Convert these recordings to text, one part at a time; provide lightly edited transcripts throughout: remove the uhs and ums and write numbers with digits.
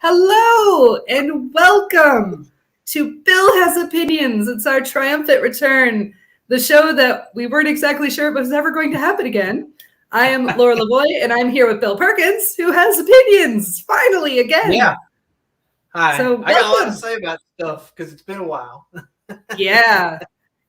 Hello and welcome to Bill Has Opinions. It's our triumphant return, the show that we weren't exactly sure was ever going to happen again. I am Laura Lavoie, and I'm here with Bill Perkins, who has opinions, finally, again. Yeah. Hi. So, I got a lot welcome. to say about stuff because it's been a while. Yeah.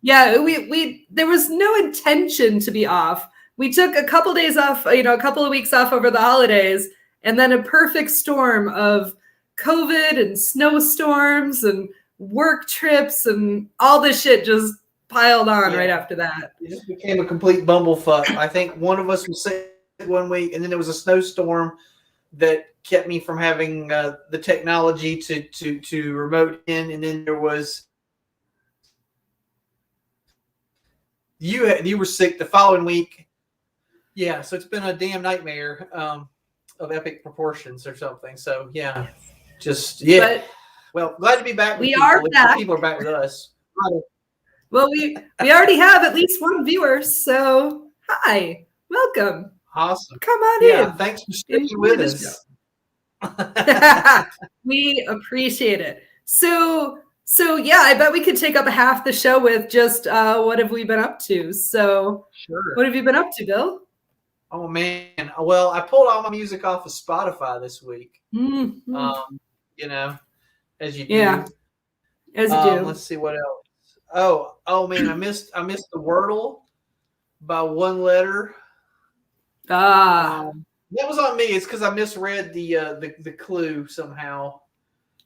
We there was no intention to be off. We took a couple days off, a couple of weeks off over the holidays, and then a perfect storm of COVID and snowstorms and work trips and all this shit just piled on right after that. It just became a complete bumblefuck. I think one of us was sick one week, and then there was a snowstorm that kept me from having the technology to remote in, and then there was you were sick the following week. Yeah, so it's been a damn nightmare of epic proportions or something. So yeah, But well, glad to be back. We are back. People are back with us. Well, we already have at least one viewer, so hi, welcome. Awesome. Come on Yeah, in. thanks for sticking with us. We appreciate it. So yeah, I bet we could take up half the show with just what have we been up to. So Sure. What have you been up to, Bill? Oh man. Well, I pulled all my music off of Spotify this week. Mm-hmm. As you do. Yeah. As you do. Let's see what else. Oh man, I missed the Wordle by one letter. That was on me. It's because I misread the clue somehow.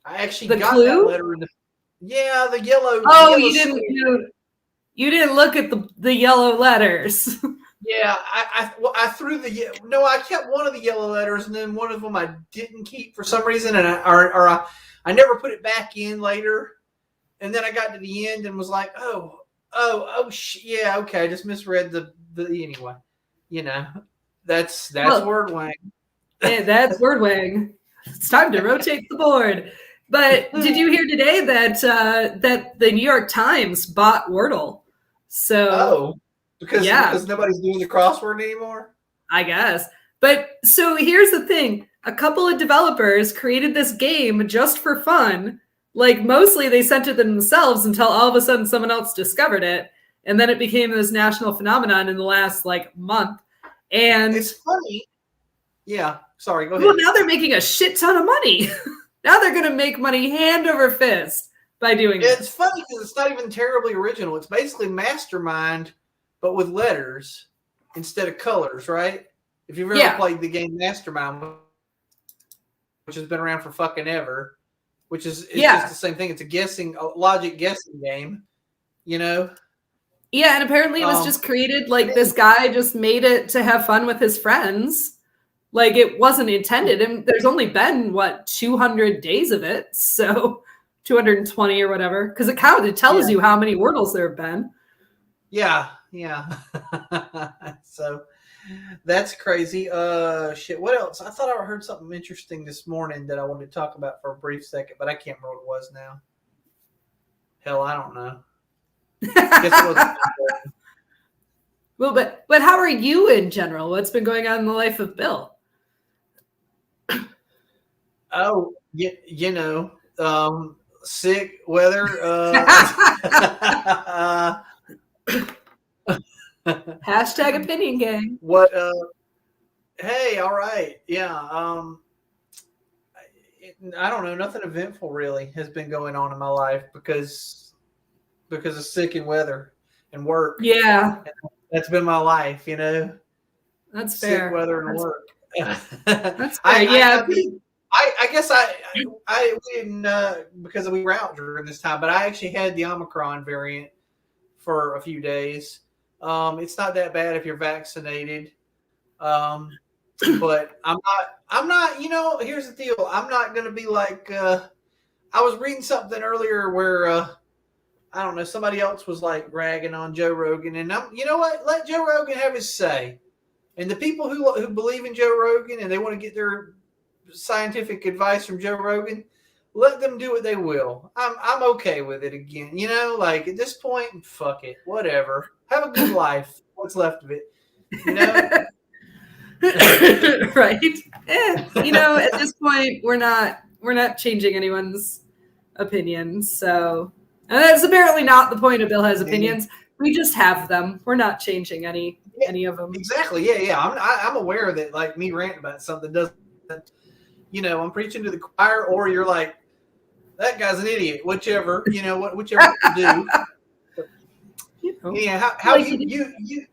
I actually got clue? that letter in the yellow. Oh, the yellow you didn't look at the yellow letters. Yeah, I threw I kept one of the yellow letters, and then one of them I didn't keep for some reason, and I never put it back in later, and then I got to the end and was like, yeah, okay, I just misread the anyway, that's Wordwang. Yeah, that's Wordwang. It's time to rotate the board. But did you hear today that the New York Times bought Wordle? So because nobody's doing the crossword anymore? I guess. But so here's the thing. A couple of developers created this game just for fun. Like mostly they sent it themselves until all of a sudden someone else discovered it. And then it became this national phenomenon in the last month. And it's funny. Yeah. Sorry, go ahead. Well, now they're making a shit ton of money. Now they're going to make money hand over fist by doing this. It's funny because it's not even terribly original. It's basically Mastermind, but with letters instead of colors, right? If you've ever played the game Mastermind, which has been around for fucking ever, which is just the same thing. It's a logic guessing game, Yeah, and apparently it was just created this guy just made it to have fun with his friends. It wasn't intended. And there's only been 200 days of it, so 220 or whatever, because it tells you how many Wordles there have been. Yeah. So that's crazy. Shit. What else? I thought I heard something interesting this morning that I wanted to talk about for a brief second, but I can't remember what it was now. Hell, I don't know. Guess it wasn't. Well, but how are you in general? What's been going on in the life of Bill? Oh, sick weather. Hashtag opinion gang. What? Hey, all right. Yeah. I don't know. Nothing eventful really has been going on in my life because of sick and weather and work. Yeah. That's been my life, That's fair. Sick weather and work. That's fair. I guess I didn't because we were out during this time, but I actually had the Omicron variant for a few days. It's not that bad if you're vaccinated, but I'm not. Here's the deal. I'm not going to be like. I was reading something earlier where I don't know, somebody else was ragging on Joe Rogan, and you know what? Let Joe Rogan have his say. And the people who believe in Joe Rogan and they want to get their scientific advice from Joe Rogan, let them do what they will. I'm okay with it again. At this point, fuck it. Whatever. Have a good life. What's left of it. Right. At this point, we're not we're not changing anyone's opinions. So, and that's apparently not the point of Bill Has Opinions. We just have them. We're not changing any of them. Exactly. Yeah. I'm aware that like me ranting about something doesn't, I'm preaching to the choir, or you're like, that guy's an idiot. Whichever you do. Yeah. How you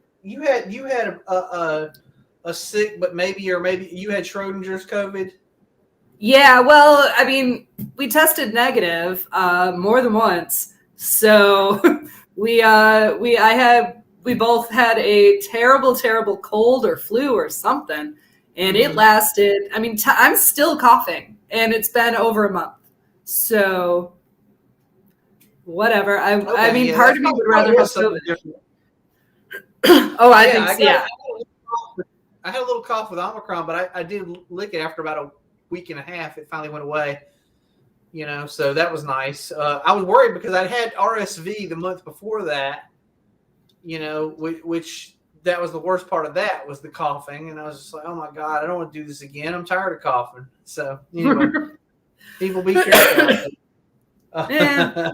had a sick, but maybe you had Schrodinger's COVID. Yeah, well, I mean, we tested negative more than once, so we both had a terrible cold or flu or something, and it lasted. I mean, I'm still coughing, and it's been over a month, so whatever. I mean, part of me would rather have COVID. Oh, I think so. Yeah. I had a little cough with Omicron, but I did lick it after about a week and a half. It finally went away, so that was nice. I was worried because I had RSV the month before that, which that was the worst part of that was the coughing. And I was just like, oh my God, I don't want to do this again. I'm tired of coughing. So anyway, people be careful. Yeah.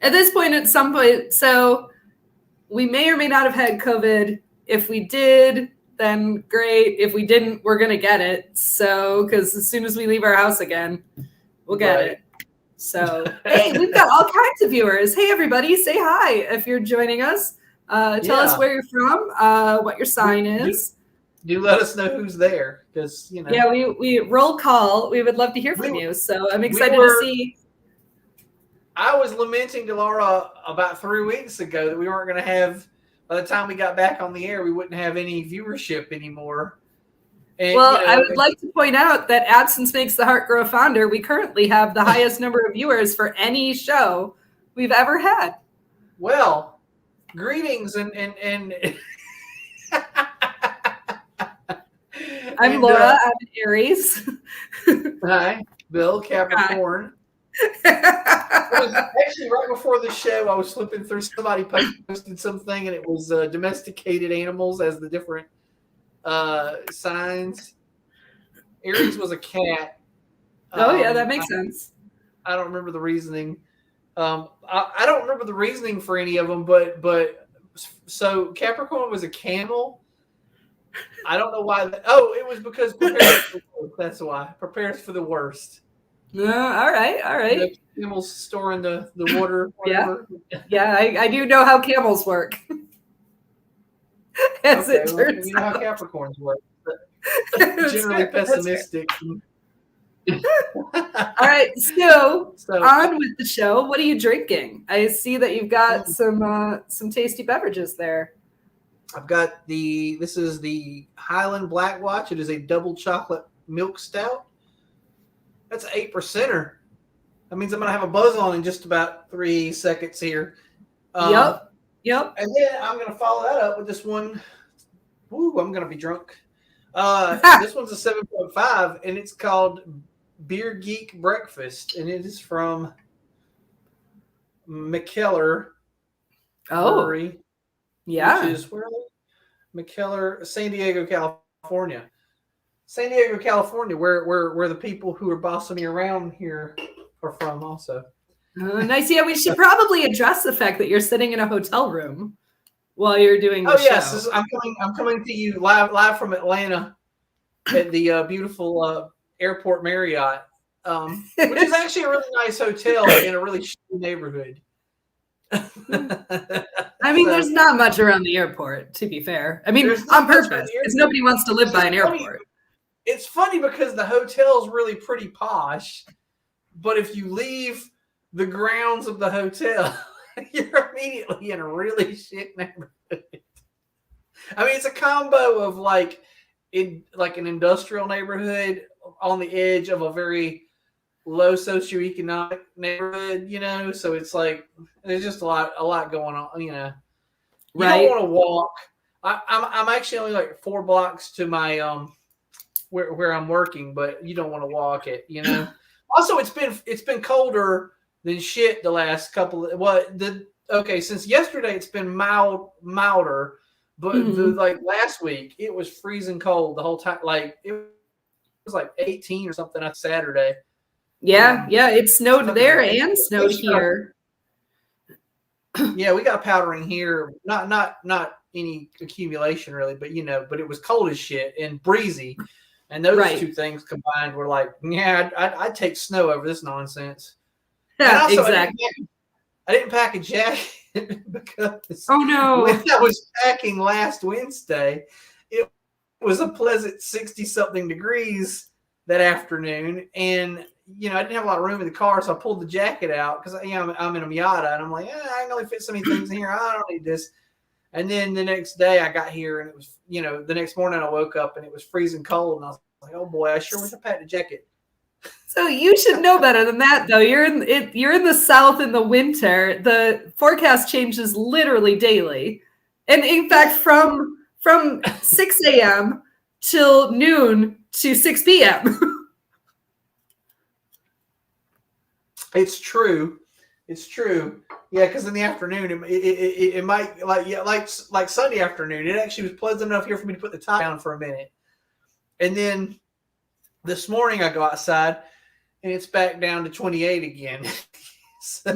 At this point, at some point, so we may or may not have had COVID. If we did, then great. If we didn't, we're going to get it. So, because as soon as we leave our house again, we'll get it. So, hey, we've got all kinds of viewers. Hey, everybody, say hi if you're joining us. Tell us where you're from, what your sign is. Do let us know who's there, because, Yeah, we roll call. We would love to hear from you. So I'm excited to see. I was lamenting to Laura about 3 weeks ago that we weren't going to have, by the time we got back on the air, we wouldn't have any viewership anymore. And, I would like to point out that absence makes the heart grow fonder. We currently have the highest number of viewers for any show we've ever had. Well, greetings and I'm Laura. I'm an Aries. Hi, Bill, Capricorn. Actually, right before the show, I was flipping through, somebody posted something, and it was domesticated animals as the different signs. Aries was a cat. Yeah, that makes sense. I don't remember the reasoning. I don't remember the reasoning for any of them, but so Capricorn was a camel. I don't know why. It was because that's why. Prepares for the worst. All right. The camels storing the water. Whatever. Yeah. I do know how camels work. As it turns you know how Capricorns work. Generally pessimistic. All right, so on with the show. What are you drinking? I see that you've got some tasty beverages there. I've got this is the Highland Black Watch. It is a double chocolate milk stout. That's an 8%er. That means I'm going to have a buzz on in just about 3 seconds here. Yep. And then I'm going to follow that up with this one. Woo, I'm going to be drunk. This one's a 7.5, and it's called Beer Geek Breakfast, and it is from McKellar Brewery. Yeah. Which is where McKellar, San Diego, California. San Diego, California, where the people who are bossing me around here are from also. Nice. Yeah, we should probably address the fact that you're sitting in a hotel room while you're doing the show. Yes, I'm coming to you live from Atlanta at the beautiful Airport Marriott, which is actually a really nice hotel in a really shitty neighborhood. I mean, there's not much around the airport, to be fair. I mean, on purpose, because nobody wants to live by an airport. It's funny because the hotel's really pretty posh, but if you leave the grounds of the hotel, you're immediately in a really shit neighborhood. I mean, it's a combo of like an industrial neighborhood on the edge of a very low socioeconomic neighborhood, so it's like there's just a lot going on, You right. don't want to walk. I'm actually only like 4 blocks to my where I'm working, but you don't want to walk it, Also, it's been colder than shit the last couple since yesterday it's been milder, but last week it was freezing cold the whole time. Like it was like 18 or something on Saturday. Yeah, it snowed there It's and snowed it's not- here. Yeah, we got powdering here. Not any accumulation really, but but it was cold as shit and breezy, and those Right. two things combined were like, yeah, I'd take snow over this nonsense. And Yeah, also, exactly. I didn't pack a jacket because Oh no. when I was packing last Wednesday, it was a pleasant 60-something degrees that afternoon, and I didn't have a lot of room in the car, so I pulled the jacket out because I'm in a Miata, and I'm like, I can only fit so many things in here. I don't need this. And then the next day I got here, and it was the next morning I woke up and it was freezing cold, and I was like, oh boy, I sure wish I packed a jacket. So you should know better than that, though. You're in the South in the winter. The forecast changes literally daily, and in fact, from 6 a.m. till noon to 6 p.m. It's true. Yeah, because in the afternoon it might like Sunday afternoon. It actually was pleasant enough here for me to put the top down for a minute, and then this morning I go outside and it's back down to 28 again. So,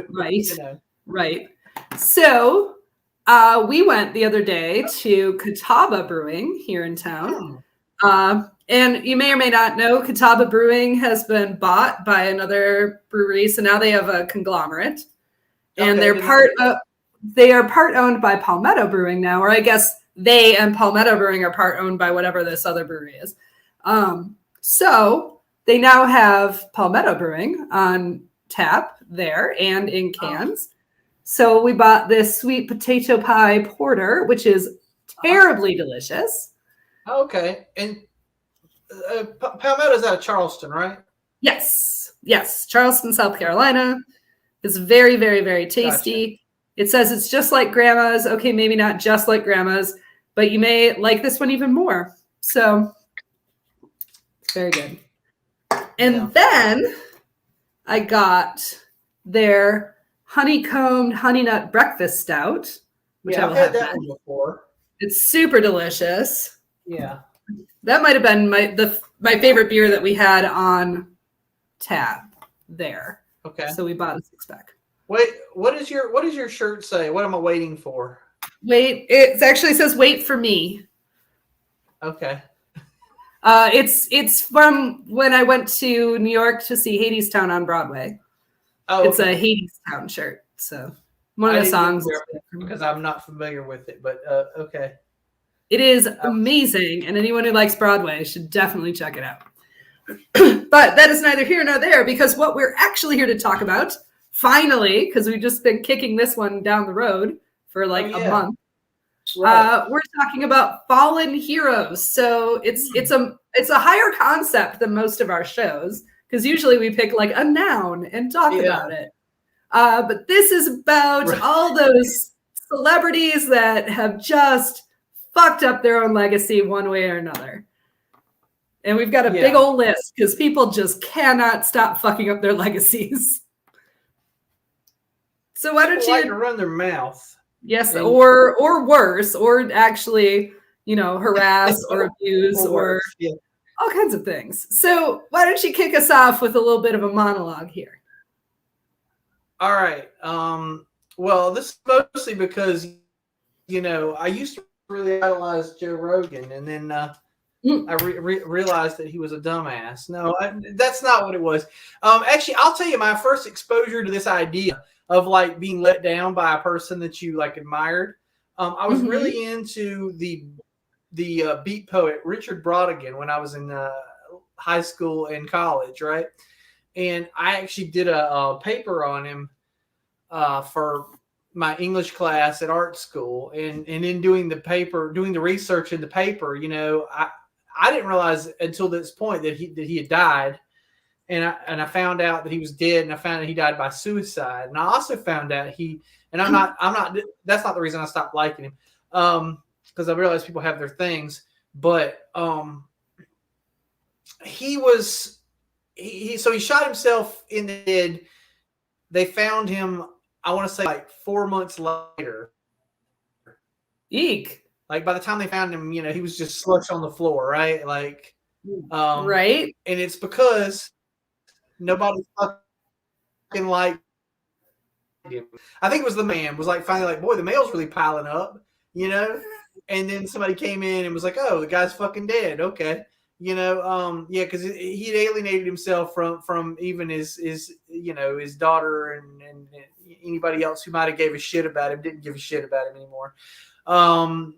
Right. Right. So we went the other day to Catawba Brewing here in town. And you may or may not know, Catawba Brewing has been bought by another brewery, so now they have a conglomerate, and they are part owned by Palmetto Brewing now, or I guess they and Palmetto Brewing are part owned by whatever this other brewery is. So they now have Palmetto Brewing on tap there and in cans. So we bought this sweet potato pie porter, which is terribly delicious. Okay, and Palmetto's out of Charleston, right? Yes, Charleston, South Carolina. It's very, very, very tasty. Gotcha. It says it's just like grandma's. Okay, maybe not just like grandma's, but you may like this one even more. So very good. And then I got their honeycombed honey nut breakfast stout, which I will I've had that one before. It's super delicious. Yeah. That might have been my favorite beer that we had on tap there. Okay. So we bought a 6-pack. Wait, what does your shirt say? What am I waiting for? Wait, it actually says "Wait for me." Okay. It's from when I went to New York to see Hadestown on Broadway. Oh, it's a Hadestown shirt. So one of the songs. Because I'm not familiar with it, but okay. It is amazing, and anyone who likes Broadway should definitely check it out. But that is neither here nor there, because what we're actually here to talk about, finally, because we've just been kicking this one down the road for a month. Right. We're talking about fallen heroes. So it's a higher concept than most of our shows, because usually we pick like a noun and talk about it. But this is about all those celebrities that have just fucked up their own legacy one way or another. And we've got a big old list because people just cannot stop fucking up their legacies. So why don't you like to run their mouth? Yes, or worse, or actually, harass or abuse or all kinds of things. So why don't you kick us off with a little bit of a monologue here? All right. Well, this is mostly because, I used to really idolize Joe Rogan, and then I realized that he was a dumbass. No, that's not what it was. Actually, I'll tell you, my first exposure to this idea of like being let down by a person that you like admired. I was really into the beat poet Richard Brautigan when I was in high school and college, right? And I actually did a paper on him for my English class at art school, and in doing the research in the paper, I didn't realize until this point that he had died, and I found out that he was dead, and I found out he died by suicide, and I also found out I'm not that's not the reason I stopped liking him, because I realized people have their things, but so he shot himself in the head. They found him, I want to say, like 4 months later. Eek. Like by the time they found him, he was just slush on the floor, right? Like, right. And it's because Nobody fucking liked him. I think it was the man was like finally like, boy, the mail's really piling up, you know. And then somebody came in and was like, oh, the guy's fucking dead. Okay, you know, yeah, because he'd alienated himself from even his you know his daughter and anybody else who might have gave a shit about him didn't give a shit about him anymore. And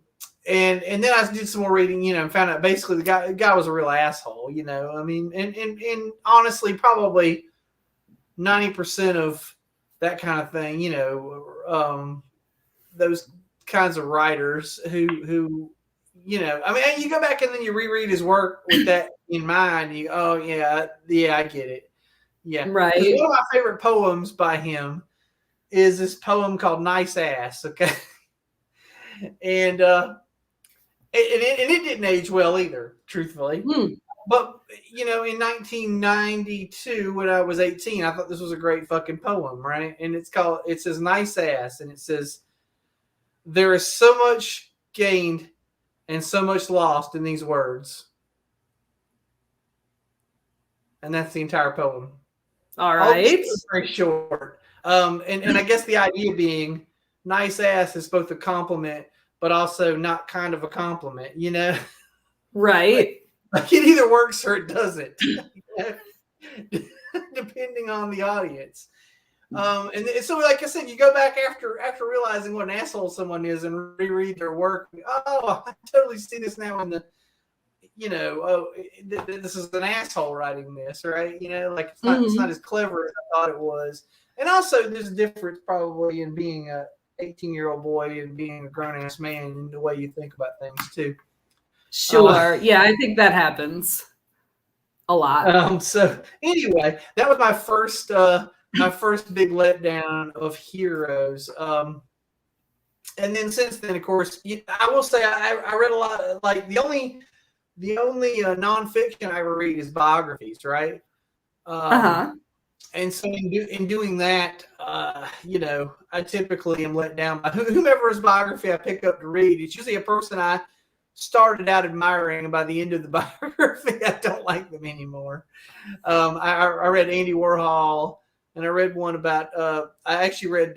then I did some more reading, you know, and found out basically the guy was a real asshole, you know. I mean, and honestly, probably 90% of that kind of thing, you know, those kinds of writers who, you know, I mean, you go back and then you reread his work with that in mind. You, oh yeah, I get it, yeah, right. One of my favorite poems by him is this poem called "Nice Ass." Okay, and it didn't age well either, truthfully. But, you know, in 1992, when I was 18, I thought this was a great fucking poem, right? And it says, "Nice Ass," and it says, "There is so much gained and so much lost in these words." And that's the entire poem. All right. It's very short. And I guess the idea being, nice ass is both a compliment, but also not kind of a compliment, you know? Right. Like it either works or it doesn't, depending on the audience. And so, like I said, you go back after realizing what an asshole someone is and reread their work. Oh, I totally see this now in the, you know, oh, this is an asshole writing this, right? You know, like it's not as clever as I thought it was. And also, there's a difference probably in being a 18-year-old boy and being a grown-ass man in the way you think about things too. Sure. Yeah, I think that happens a lot. So anyway, that was my first big letdown of Heroes. And then since then, of course, I will say I read a lot of, like the only nonfiction I ever read is biographies, right? And so in doing that, you know, I typically am let down by whomever's biography I pick up to read. It's usually a person I started out admiring, and by the end of the biography, I don't like them anymore. I read Andy Warhol, and I read one about, I actually read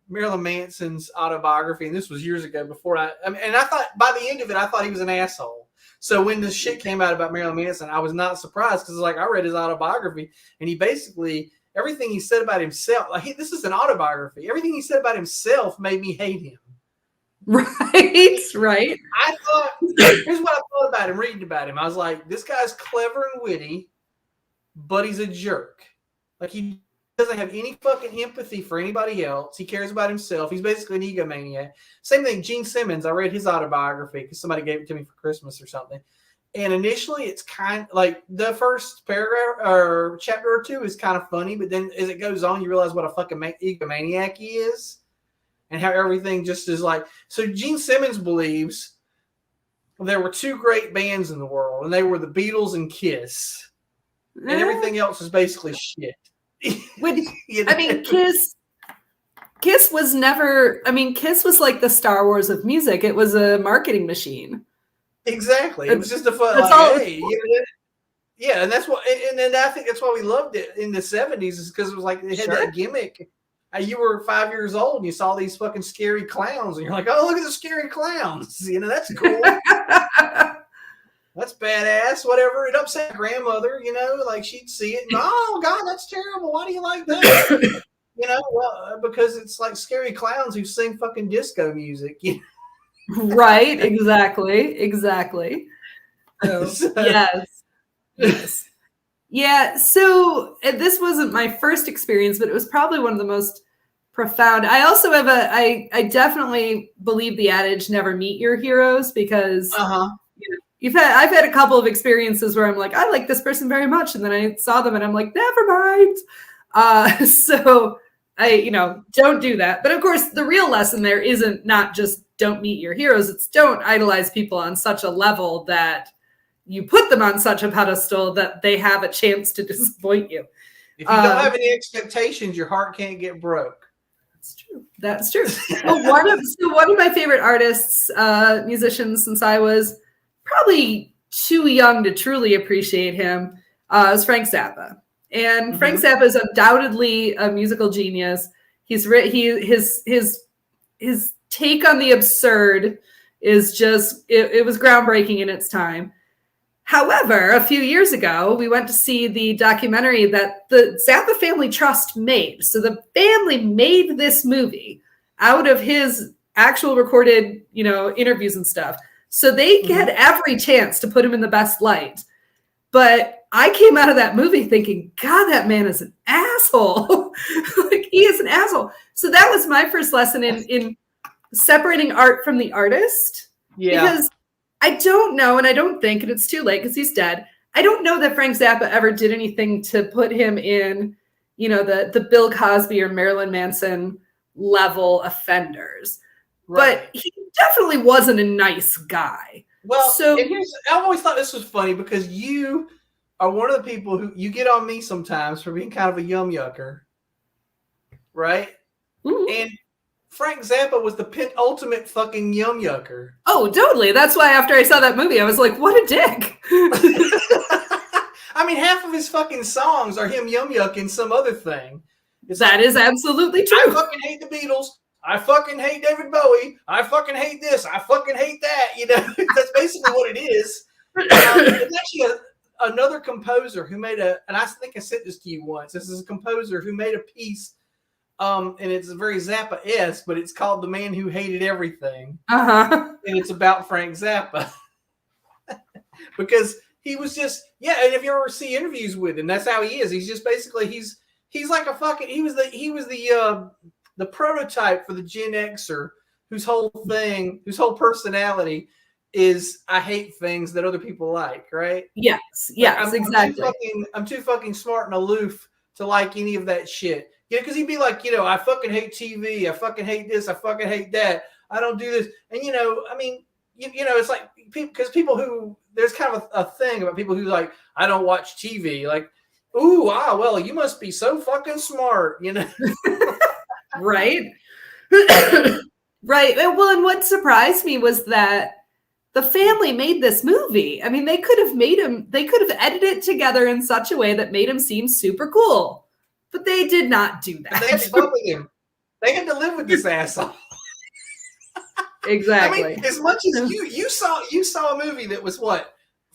Marilyn Manson's autobiography, and this was years ago before and I thought, by the end of it, I thought he was an asshole. So when this shit came out about Marilyn Manson, I was not surprised because, like, I read his autobiography, and he basically, everything he said about himself, like, this is an autobiography. Everything he said about himself made me hate him. Right. I thought, here's what I thought about him, reading about him. I was like, this guy's clever and witty, but he's a jerk. Like, he doesn't have any fucking empathy for anybody else. He cares about himself. He's basically an egomaniac. Same thing, Gene Simmons. I read his autobiography because somebody gave it to me for Christmas or something. And initially, it's kind of like the first paragraph or chapter or two is kind of funny, but then as it goes on, you realize what a fucking egomaniac he is. And how everything just is like, so Gene Simmons believes there were two great bands in the world, and they were the Beatles and Kiss. And everything else is basically shit. You know? I mean, Kiss was never, I mean, Kiss was like the Star Wars of music. It was a marketing machine. Exactly. It was just a fun, like, hey, yeah, and that's what, and then I think that's why we loved it in the 70s is because it was like, it had that gimmick. You were 5 years old and you saw these fucking scary clowns and you're like, oh, look at the scary clowns. You know, that's cool. That's badass, whatever. It upset grandmother, you know, like she'd see it and, oh, God, that's terrible. Why do you like that? You know, well, because it's like scary clowns who sing fucking disco music. You know? Right, exactly. So, yes. Yeah, so this wasn't my first experience, but it was probably one of the most profound. I also have I definitely believe the adage never meet your heroes because you know, I've had a couple of experiences where I'm like, I like this person very much, and then I saw them and I'm like, never mind. So I, you know, don't do that. But of course, the real lesson there isn't not just don't meet your heroes, it's don't idolize people on such a level that you put them on such a pedestal that they have a chance to disappoint you. If you don't have any expectations, your heart can't get broke. That's true. One of my favorite artists, musicians, since I was probably too young to truly appreciate him, was Frank Zappa. And Frank Zappa is undoubtedly a musical genius. His take on the absurd is just it was groundbreaking in its time. However, a few years ago, we went to see the documentary that the Zappa Family Trust made. So the family made this movie out of his actual recorded, interviews and stuff. So they had every chance to put him in the best light. But I came out of that movie thinking, God, that man is an asshole. Like, he is an asshole. So that was my first lesson in separating art from the artist. Yeah. Because I don't know, and I don't think, and it's too late because he's dead, I don't know that Frank Zappa ever did anything to put him in, the Bill Cosby or Marilyn Manson level offenders. Right. But he definitely wasn't a nice guy. Well, so I always thought this was funny because you are one of the people who you get on me sometimes for being kind of a yum yucker, right? And Frank Zappa was the penultimate fucking yum yucker. Oh, totally. That's why after I saw that movie, I was like, what a dick. I mean, half of his fucking songs are him yum yucking some other thing. That is absolutely true. I fucking hate the Beatles. I fucking hate David Bowie. I fucking hate this. I fucking hate that. That's basically what it is. It's actually another composer who made and I think I sent this to you once. This is a composer who made a piece, and it's very Zappa-esque, but it's called The Man Who Hated Everything. And it's about Frank Zappa. Because he was just, and if you ever see interviews with him, that's how he is. He's just basically, he's like a fucking, he was the prototype for the Gen Xer whose whole personality is I hate things that other people like, right? Yes, exactly. I'm too fucking smart and aloof to like any of that shit. Because he'd be like, I fucking hate TV. I fucking hate this. I fucking hate that. I don't do this. And, I mean, it's like because people who, there's kind of a thing about people who like, I don't watch TV. Like, well, you must be so fucking smart, Right. Right. Well, and what surprised me was that the family made this movie. I mean, they could have edited it together in such a way that made him seem super cool, but they did not do that. They had to fuck with him. They had to live with this asshole. Exactly. I mean, as much as you saw a movie that was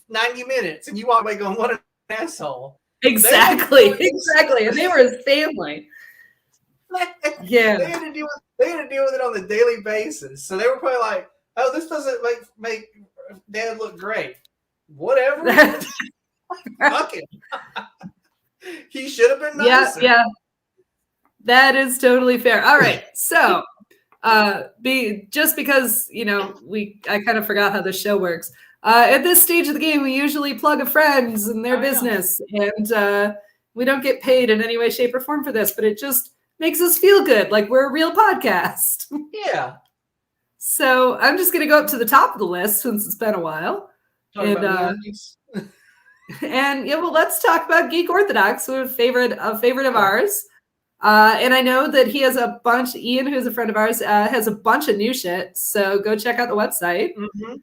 90 minutes, and you walk away going, "What an asshole!" Exactly. And they were his family. Yeah. They had to deal with it on a daily basis. So they were probably like, "Oh, this doesn't make Dad look great. Whatever. Fuck it. He should have been nicer." Yeah. That is totally fair. All right. So because I kind of forgot how the show works. At this stage of the game, we usually plug a friends and their business, and we don't get paid in any way, shape, or form for this, but it just makes us feel good, like we're a real podcast. Yeah. So I'm just going to go up to the top of the list since it's been a while. Let's talk about Geek Orthodox, who is a favorite of ours. And I know that he has a bunch. Ian, who's a friend of ours, has a bunch of new shit. So go check out the website.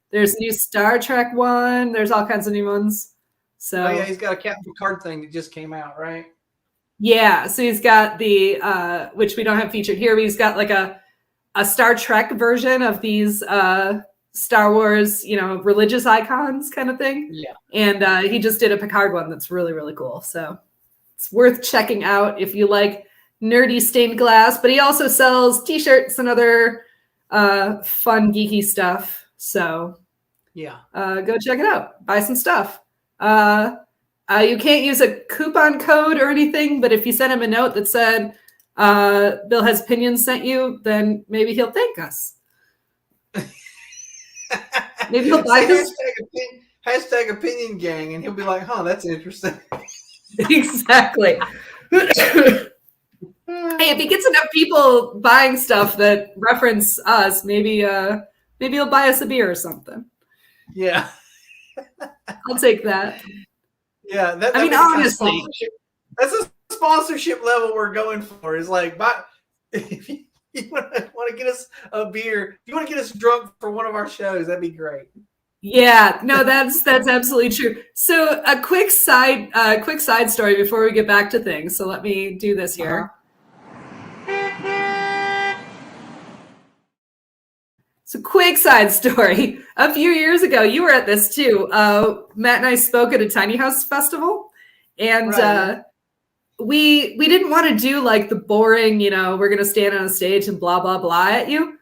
There's a new Star Trek one. There's all kinds of new ones. So he's got a Captain Picard thing that just came out, right? Yeah, so he's got the which we don't have featured here, but he's got like a Star Trek version of these Star Wars, religious icons kind of thing. Yeah. And he just did a Picard one that's really, really cool. So it's worth checking out if you like nerdy stained glass, but he also sells t-shirts and other fun geeky stuff. So go check it out. Buy some stuff. You can't use a coupon code or anything, but if you send him a note that said Bill Has Opinions sent you, then maybe he'll thank us. Maybe he'll buy this. Hashtag opinion gang, and he'll be like, that's interesting. Exactly. Hey, if he gets enough people buying stuff that reference us, maybe he'll buy us a beer or something. Yeah. I'll take that. Yeah, honestly, that's a sponsorship level we're going for. Is like, if you want to get us a beer, if you want to get us drunk for one of our shows, that'd be great. Yeah, no, that's absolutely true. So a quick side story before we get back to things. So let me do this Uh-huh. here. So quick side story. A few years ago, you were at this too. Matt and I spoke at a tiny house festival, and Right. Yeah. we didn't want to do like the boring, we're gonna stand on a stage and blah blah blah at you.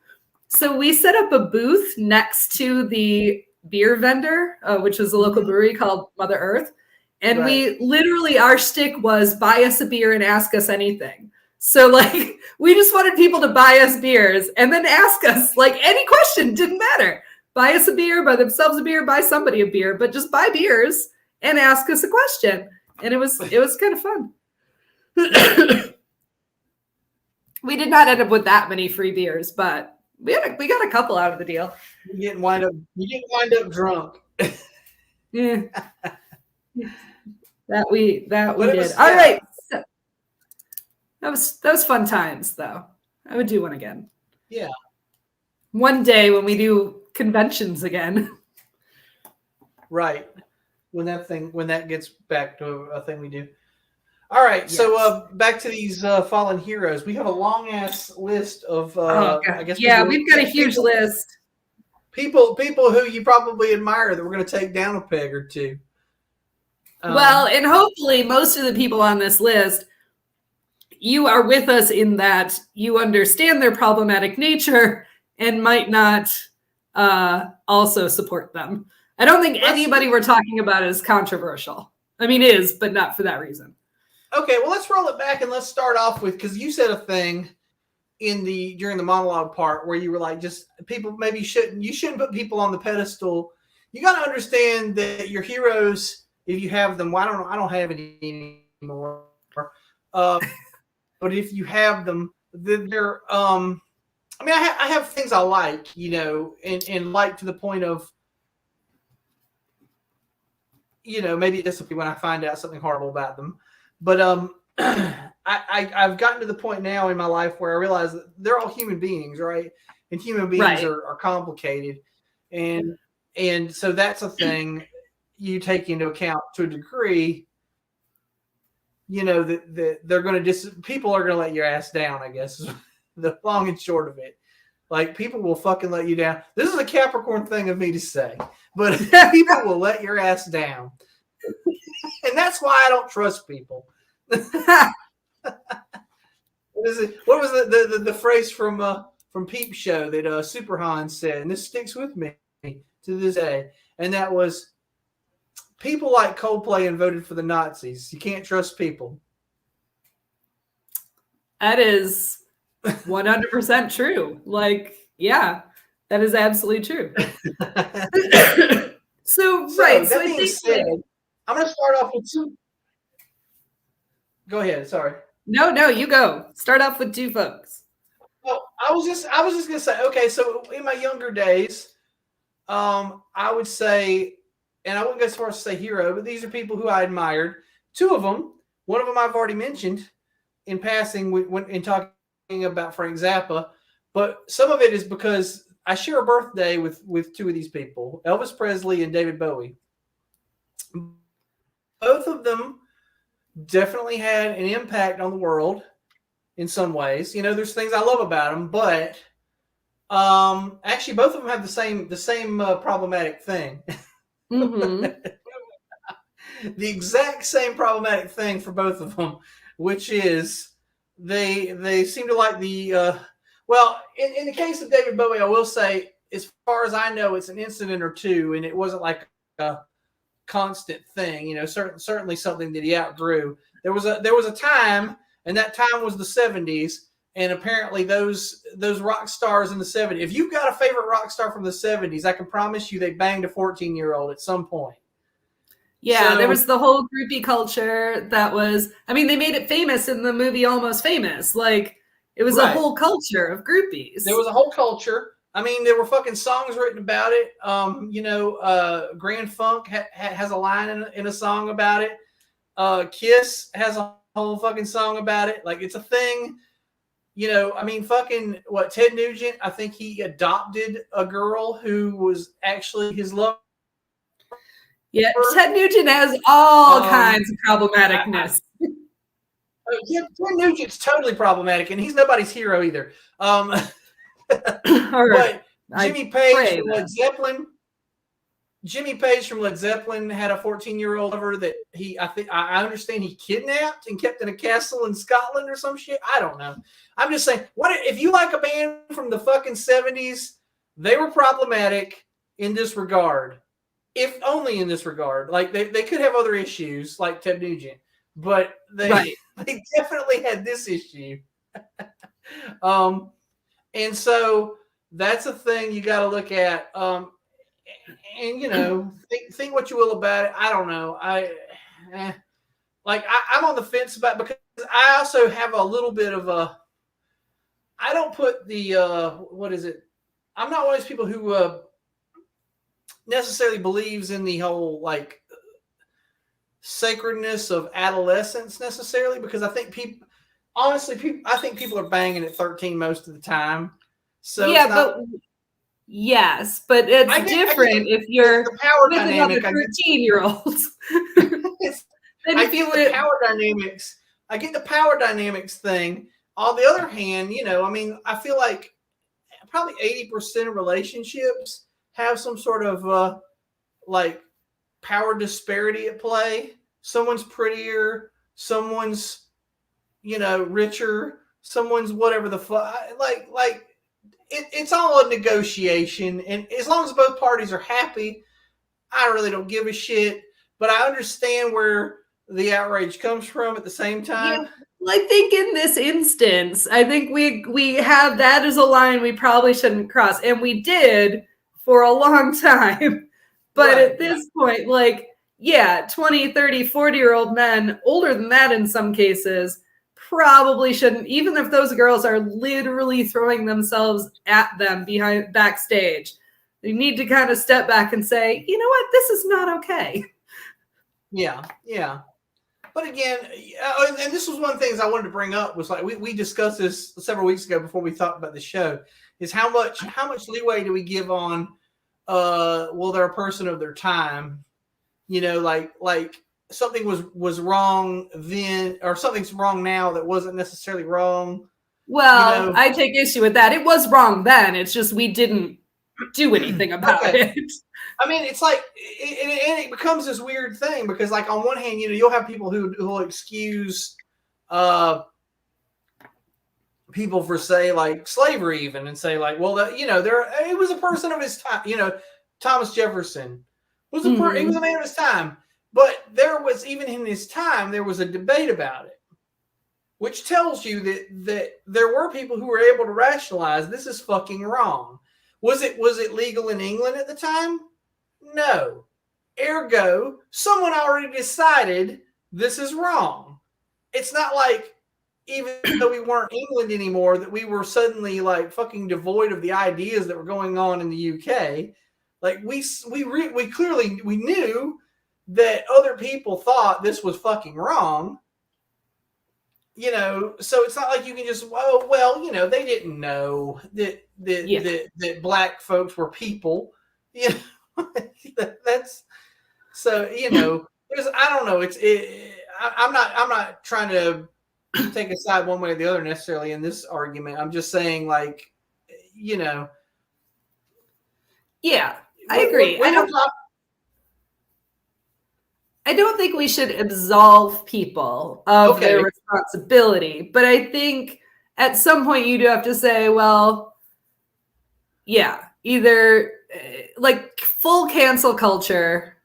So we set up a booth next to the beer vendor, which was a local brewery called Mother Earth. And Right. we literally, our shtick was buy us a beer and ask us anything. So like we just wanted people to buy us beers and then ask us like any question, didn't matter. Buy us a beer, buy themselves a beer, buy somebody a beer, but just buy beers and ask us a question. And it was kind of fun. We did not end up with that many free beers, but we got a couple out of the deal. You didn't wind up drunk. Yeah. That we But did. was, All yeah. right. So, that was fun times though. I would do one again. Yeah. One day when we do conventions again. Right. When that gets back to a thing we do. All right. Yes. So back to these fallen heroes. We have a long ass list of I guess we've got a huge list. People who you probably admire that we're going to take down a peg or two. Well, and hopefully most of the people on this list, you are with us in that you understand their problematic nature and might not also support them. I don't think anybody we're talking about is controversial. I mean, is, but not for that reason. Okay, well, let's roll it back and let's start off with, because you said a thing during the monologue part where you were like, just people maybe you shouldn't put people on the pedestal. You got to understand that your heroes, if you have them, well, I don't have any anymore. But if you have them, then they're I mean, I have things I like, and like to the point of, maybe this will be when I find out something horrible about them. But I've gotten to the point now in my life where I realize that they're all human beings, right? And human beings are complicated, and so that's a thing you take into account to a degree. That they're going to people are going to let your ass down, I guess, is the long and short of it. Like, people will fucking let you down. This is a Capricorn thing of me to say, but people will let your ass down. And that's why I don't trust people. What was the phrase from Peep Show that Super Hans said, and this sticks with me to this day, and that was, people like Coldplay and voted for the Nazis. You can't trust people. That is 100% true. Like, yeah, that is absolutely true. So I think I'm going to start off with two. Go ahead. Sorry. No, you go. Start off with two folks. Well, I was just going to say, okay, so in my younger days, I would say, and I wouldn't go as far as to say hero, but these are people who I admired. Two of them, one of them I've already mentioned in passing when in talking about Frank Zappa, but some of it is because I share a birthday with two of these people, Elvis Presley and David Bowie. Both of them definitely had an impact on the world in some ways. There's things I love about them, but actually both of them have the same problematic thing. Mm-hmm. The exact same problematic thing for both of them, which is they seem to like the well, in the case of David Bowie, I will say, as far as I know, it's an incident or two, and it wasn't like a constant thing. Certainly something that he outgrew. There was a time, and that time was the 70s, and apparently those rock stars in the 70s. If you've got a favorite rock star from the 70s, I can promise you they banged a 14-year-old at some point. Yeah, So, there was the whole groupie culture that was, I mean, they made it famous in the movie Almost Famous. Like, it was a whole culture of groupies. There was a whole culture. I mean, there were fucking songs written about it. Grand Funk has a line in a song about it. Kiss has a whole fucking song about it. Like, it's a thing. I mean, fucking Ted Nugent, I think he adopted a girl who was actually his love Yeah, Ted Nugent has all Um, kinds of problematicness. Yeah, Ted Nugent's totally problematic, and he's nobody's hero either. But Jimmy Page from Led Zeppelin. Jimmy Page from Led Zeppelin had a 14-year-old lover that I understand he kidnapped and kept in a castle in Scotland or some shit. I don't know. I'm just saying, what if you like a band from the fucking 70s? They were problematic in this regard, if only in this regard. Like they could have other issues, like Ted Nugent, but they definitely had this issue. And so that's a thing you got to look at. And you know, think what you will about it. I don't know. I'm on the fence about, because I also have a little bit of a. I don't put the what is it? I'm not one of those people who necessarily believes in the whole like sacredness of adolescence necessarily, because I think people, honestly, I think people are banging at 13 most of the time. So yeah, but yes, but it's different if you're the power with dynamic. Another 13-year-olds. I get the power dynamics. I get the power dynamics thing. On the other hand, you know, I mean, I feel like probably 80% of relationships have some sort of like power disparity at play. Someone's prettier, someone's, you know, richer, someone's whatever the fuck. Like it's all a negotiation, and as long as both parties are happy, I really don't give a shit. But I understand where the outrage comes from at the same time. Yeah. Well, I think in this instance, I think we have that as a line we probably shouldn't cross, and we did for a long time. But at this point, like, yeah, 20, 30, 40-year-old men, older than that in some cases, probably shouldn't, even if those girls are literally throwing themselves at them backstage. They need to kind of step back and say, you know what, this is not okay. Yeah. But again, and this was one of the things I wanted to bring up, was like we discussed this several weeks ago before we talked about the show, is how much leeway do we give on well, they're a person of their time, you know, like something was wrong then, or something's wrong now that wasn't necessarily wrong. Well, you know, I take issue with that. It was wrong then. It's just we didn't do anything about it. I mean, it's like, and it becomes this weird thing, because, like, on one hand, you know, you'll have people who will excuse people for, say, like, slavery even, and say, like, well, you know, it was a person of his time. You know, Thomas Jefferson was he was a man of his time, but there was, even in his time, there was a debate about it, which tells you that there were people who were able to rationalize this is fucking wrong. Was it legal in England at the time? No. Ergo, someone already decided this is wrong. It's not like, even though we weren't England anymore, that we were suddenly like fucking devoid of the ideas that were going on in the UK. Like we clearly knew that other people thought this was fucking wrong. You know, so it's not like you can just, oh, well, you know, they didn't know that black folks were people. You know, that's, so, you know, I don't know. I'm not trying to take a side one way or the other necessarily in this argument. I'm just saying, like, you know. Yeah, I agree. I don't think we should absolve people of their responsibility, but I think at some point you do have to say, well, yeah, either like full cancel culture,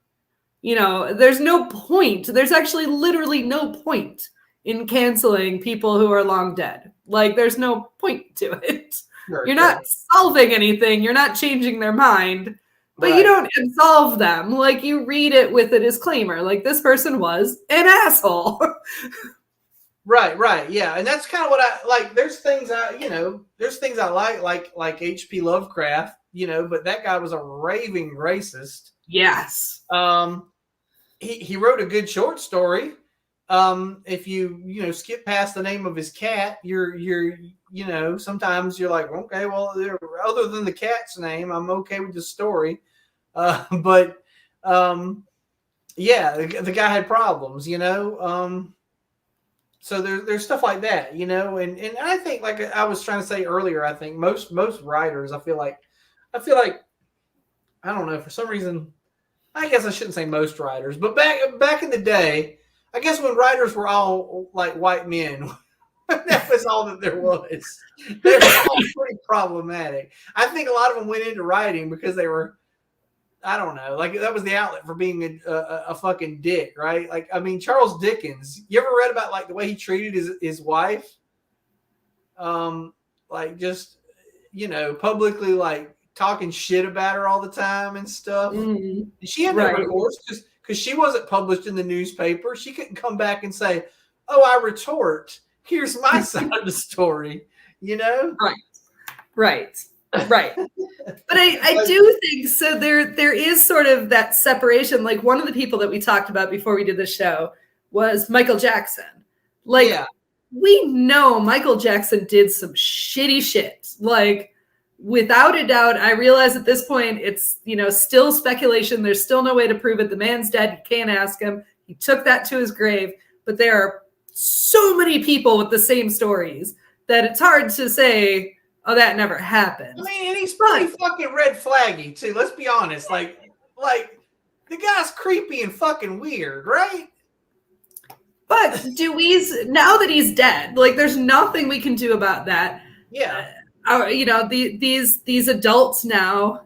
you know, there's no point. There's actually literally no point in canceling people who are long dead. Like, there's no point to it. You're not solving anything. You're not changing their mind. But you don't absolve them. Like, you read it with a disclaimer. Like, this person was an asshole. Right. Yeah. And that's kind of what I like. There's things I like H.P. Lovecraft, you know, but that guy was a raving racist. Yes. He wrote a good short story. If you skip past the name of his cat, you're you know, sometimes you're like, okay, well, other than the cat's name, I'm okay with the story. But yeah, the guy had problems, so there's stuff like that, and I think, like I was trying to say earlier, I think most writers, I feel like I don't know, for some reason, I guess I shouldn't say most writers, but back in the day, I guess when writers were all like white men, that was all that there was. They were all pretty problematic. I think a lot of them went into writing because they were, I don't know, like that was the outlet for being a fucking dick, right? Like, I mean, Charles Dickens. You ever read about like the way he treated his wife? Like just publicly like talking shit about her all the time and stuff. Mhm. She had no Right. recourse because she wasn't published in the newspaper. She couldn't come back and say, "Oh, I retort. Here's my side of the story." Right. Right. But I do think so. There is sort of that separation. Like one of the people that we talked about before we did the show was Michael Jackson. Like Yeah. we know Michael Jackson did some shitty shit. Like without a doubt, I realize at this point it's still speculation. There's still no way to prove it. The man's dead. You can't ask him. He took that to his grave. But there are so many people with the same stories that it's hard to say, oh, that never happened. I mean, and he's pretty fucking red flaggy too. Let's be honest. Like the guy's creepy and fucking weird, right? But now that he's dead, like there's nothing we can do about that. Yeah. These adults now,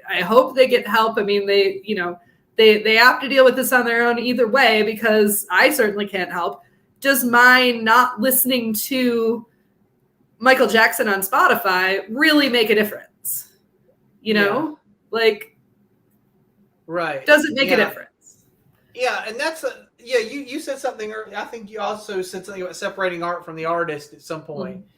I hope they get help. I mean, they have to deal with this on their own either way, because I certainly can't help. Does my not listening to Michael Jackson on Spotify really make a difference? Like, right. Does it make a difference? Yeah, and that's you said something earlier. I think you also said something about separating art from the artist at some point. Mm-hmm.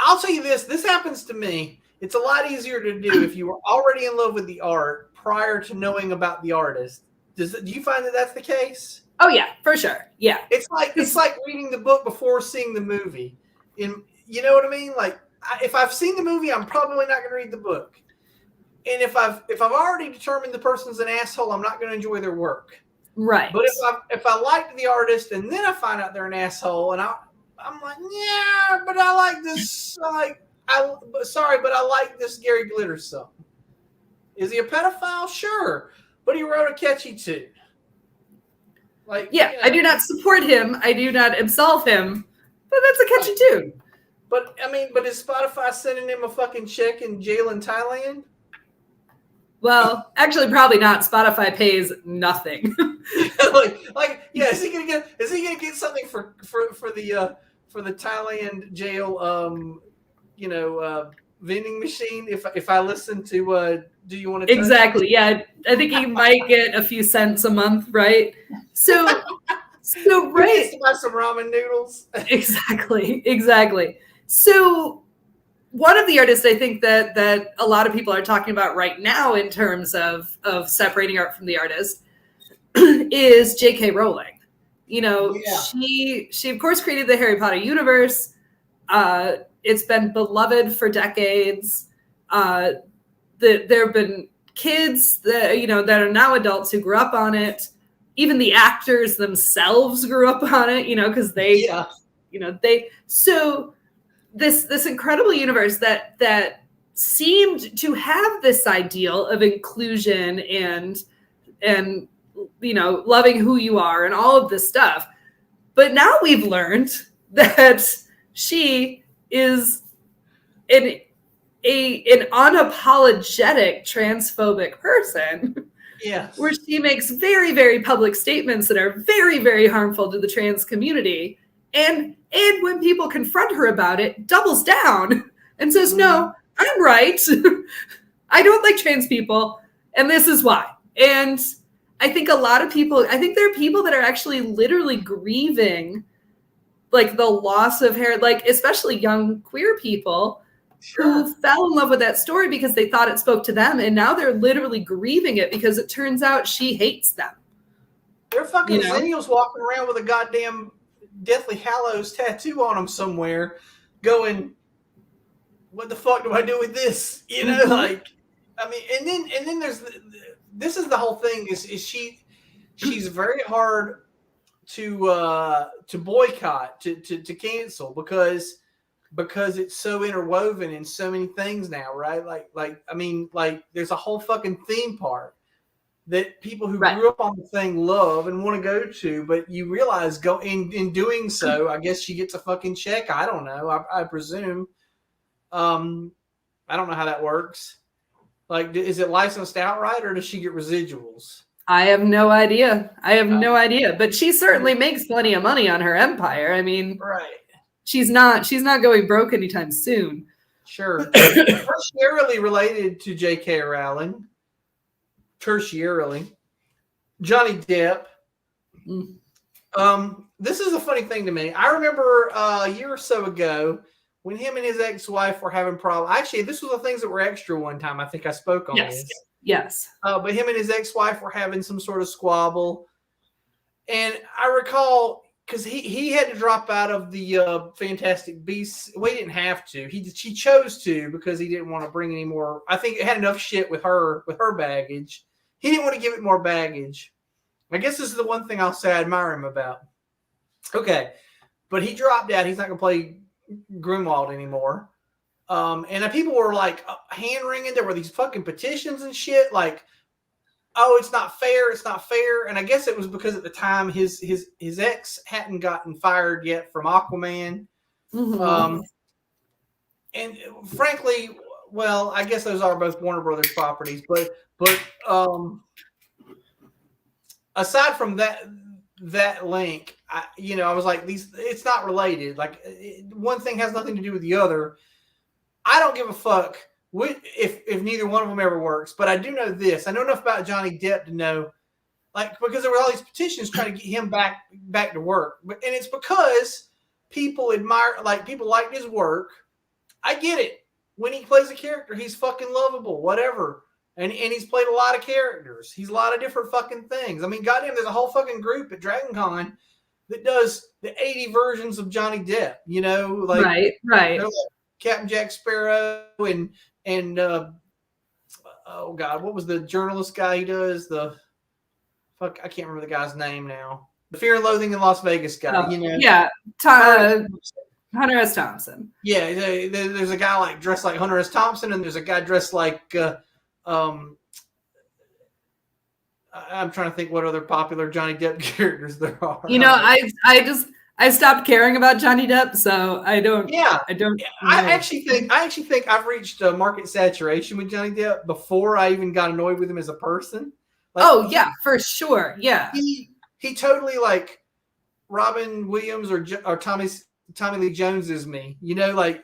I'll tell you this happens to me. It's a lot easier to do if you were already in love with the art prior to knowing about the artist. Do you find that that's the case? Oh yeah, for sure. Yeah. It's like reading the book before seeing the movie. You know what I mean? Like if I've seen the movie, I'm probably not going to read the book. And if I've already determined the person's an asshole, I'm not going to enjoy their work. Right. But if I like the artist and then I find out they're an asshole, and I'm like, yeah, but I like this. But I like this Gary Glitter song. Is he a pedophile? Sure, but he wrote a catchy tune. Like, yeah, I do not support him. I do not absolve him. But that's a catchy tune. But I mean, is Spotify sending him a fucking check in jail in Thailand? Well, actually, probably not. Spotify pays nothing. Yeah. Is he gonna get something for the Thailand jail? Vending machine. If I listen to, do you want to? Exactly. Yeah, I think he might get a few cents a month, right? So right. To buy some ramen noodles. Exactly. So one of the artists I think that a lot of people are talking about right now in terms of separating art from the artist is J.K. Rowling. She of course created the Harry Potter universe. It's been beloved for decades. There have been kids that are now adults who grew up on it. Even the actors themselves grew up on it, because so this incredible universe that seemed to have this ideal of inclusion and loving who you are and all of this stuff. But now we've learned that she is an unapologetic transphobic person. Yes. Where she makes very, very public statements that are very, very harmful to the trans community. And when people confront her about it, doubles down and says, no, I'm right. I don't like trans people. And this is why. And I think there are people that are actually literally grieving like the loss of hair, like especially young queer people. Sure. Who fell in love with that story because they thought it spoke to them, and now they're literally grieving it because it turns out she hates them. They're fucking millennials walking around with a goddamn Deathly Hallows tattoo on them somewhere, going, "What the fuck do I do with this?" Like, I mean, and then there's this is the whole thing. Is she? she's very hard to boycott, to cancel because it's so interwoven in so many things now, right? Like I mean, like there's a whole fucking theme park that people who grew up on the thing love and want to go to, but you realize in doing so, I guess she gets a fucking check. I don't know. I presume. I don't know how that works. Like, is it licensed outright or does she get residuals? I have no idea. No idea. But she certainly makes plenty of money on her empire. I mean, right. She's not going broke anytime soon. Sure. Tertiarily related to J.K. Rowling. Tertiarily. Johnny Depp. This is a funny thing to me. I remember a year or so ago when him and his ex-wife were having problems. Actually, this was the things that were extra one time. I think I spoke on this. Yes. But him and his ex-wife were having some sort of squabble. And I recall, because he had to drop out of the Fantastic Beasts. Well, he didn't have to. He chose to because he didn't want to bring any more. I think it had enough shit with her baggage. He didn't want to give it more baggage. I guess this is the one thing I'll say I admire him about. Okay. But he dropped out. He's not going to play Grimwald anymore. And people were like hand-wringing. There were these fucking petitions and shit like, oh, it's not fair. It's not fair. And I guess it was because at the time his ex hadn't gotten fired yet from Aquaman. Mm-hmm. And frankly, well, I guess those are both Warner Brothers properties. But aside from that link, I was like, it's not related. Like one thing has nothing to do with the other. I don't give a fuck if neither one of them ever works, but I do know this. I know enough about Johnny Depp to know, like, because there were all these petitions trying to get him back to work, and it's because people admire, like, people like his work. I get it. When he plays a character, he's fucking lovable, whatever, and he's played a lot of characters. He's a lot of different fucking things. I mean, goddamn, there's a whole fucking group at Dragon Con that does the 80 versions of Johnny Depp. Like right. Like Captain Jack Sparrow and oh god, what was the journalist guy he does? I can't remember the guy's name now. The Fear and Loathing in Las Vegas guy. Yeah, Hunter S. Thompson. Yeah, there's a guy like dressed like Hunter S. Thompson, and there's a guy dressed like I'm trying to think what other popular Johnny Depp characters there are. I stopped caring about Johnny Depp, so I don't. Yeah, I don't. I actually think I've reached market saturation with Johnny Depp before I even got annoyed with him as a person. Like, yeah, for sure. Yeah, he totally like Robin Williams or Tommy Lee Jones is me. Like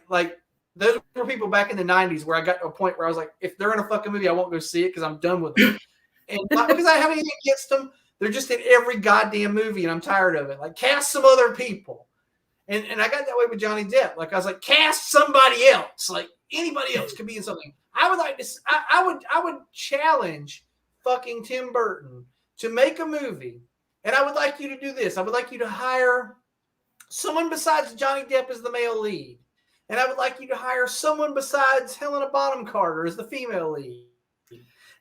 those were people back in the '90s where I got to a point where I was like, if they're in a fucking movie, I won't go see it because I'm done with it. And not because I have anything against them. They're just in every goddamn movie, and I'm tired of it. Like, cast some other people. And I got that way with Johnny Depp. Like, I was like, cast somebody else. Like, anybody else could be in something. I would like to. I would challenge fucking Tim Burton to make a movie, and I would like you to do this. I would like you to hire someone besides Johnny Depp as the male lead, and I would like you to hire someone besides Helena Bonham Carter as the female lead.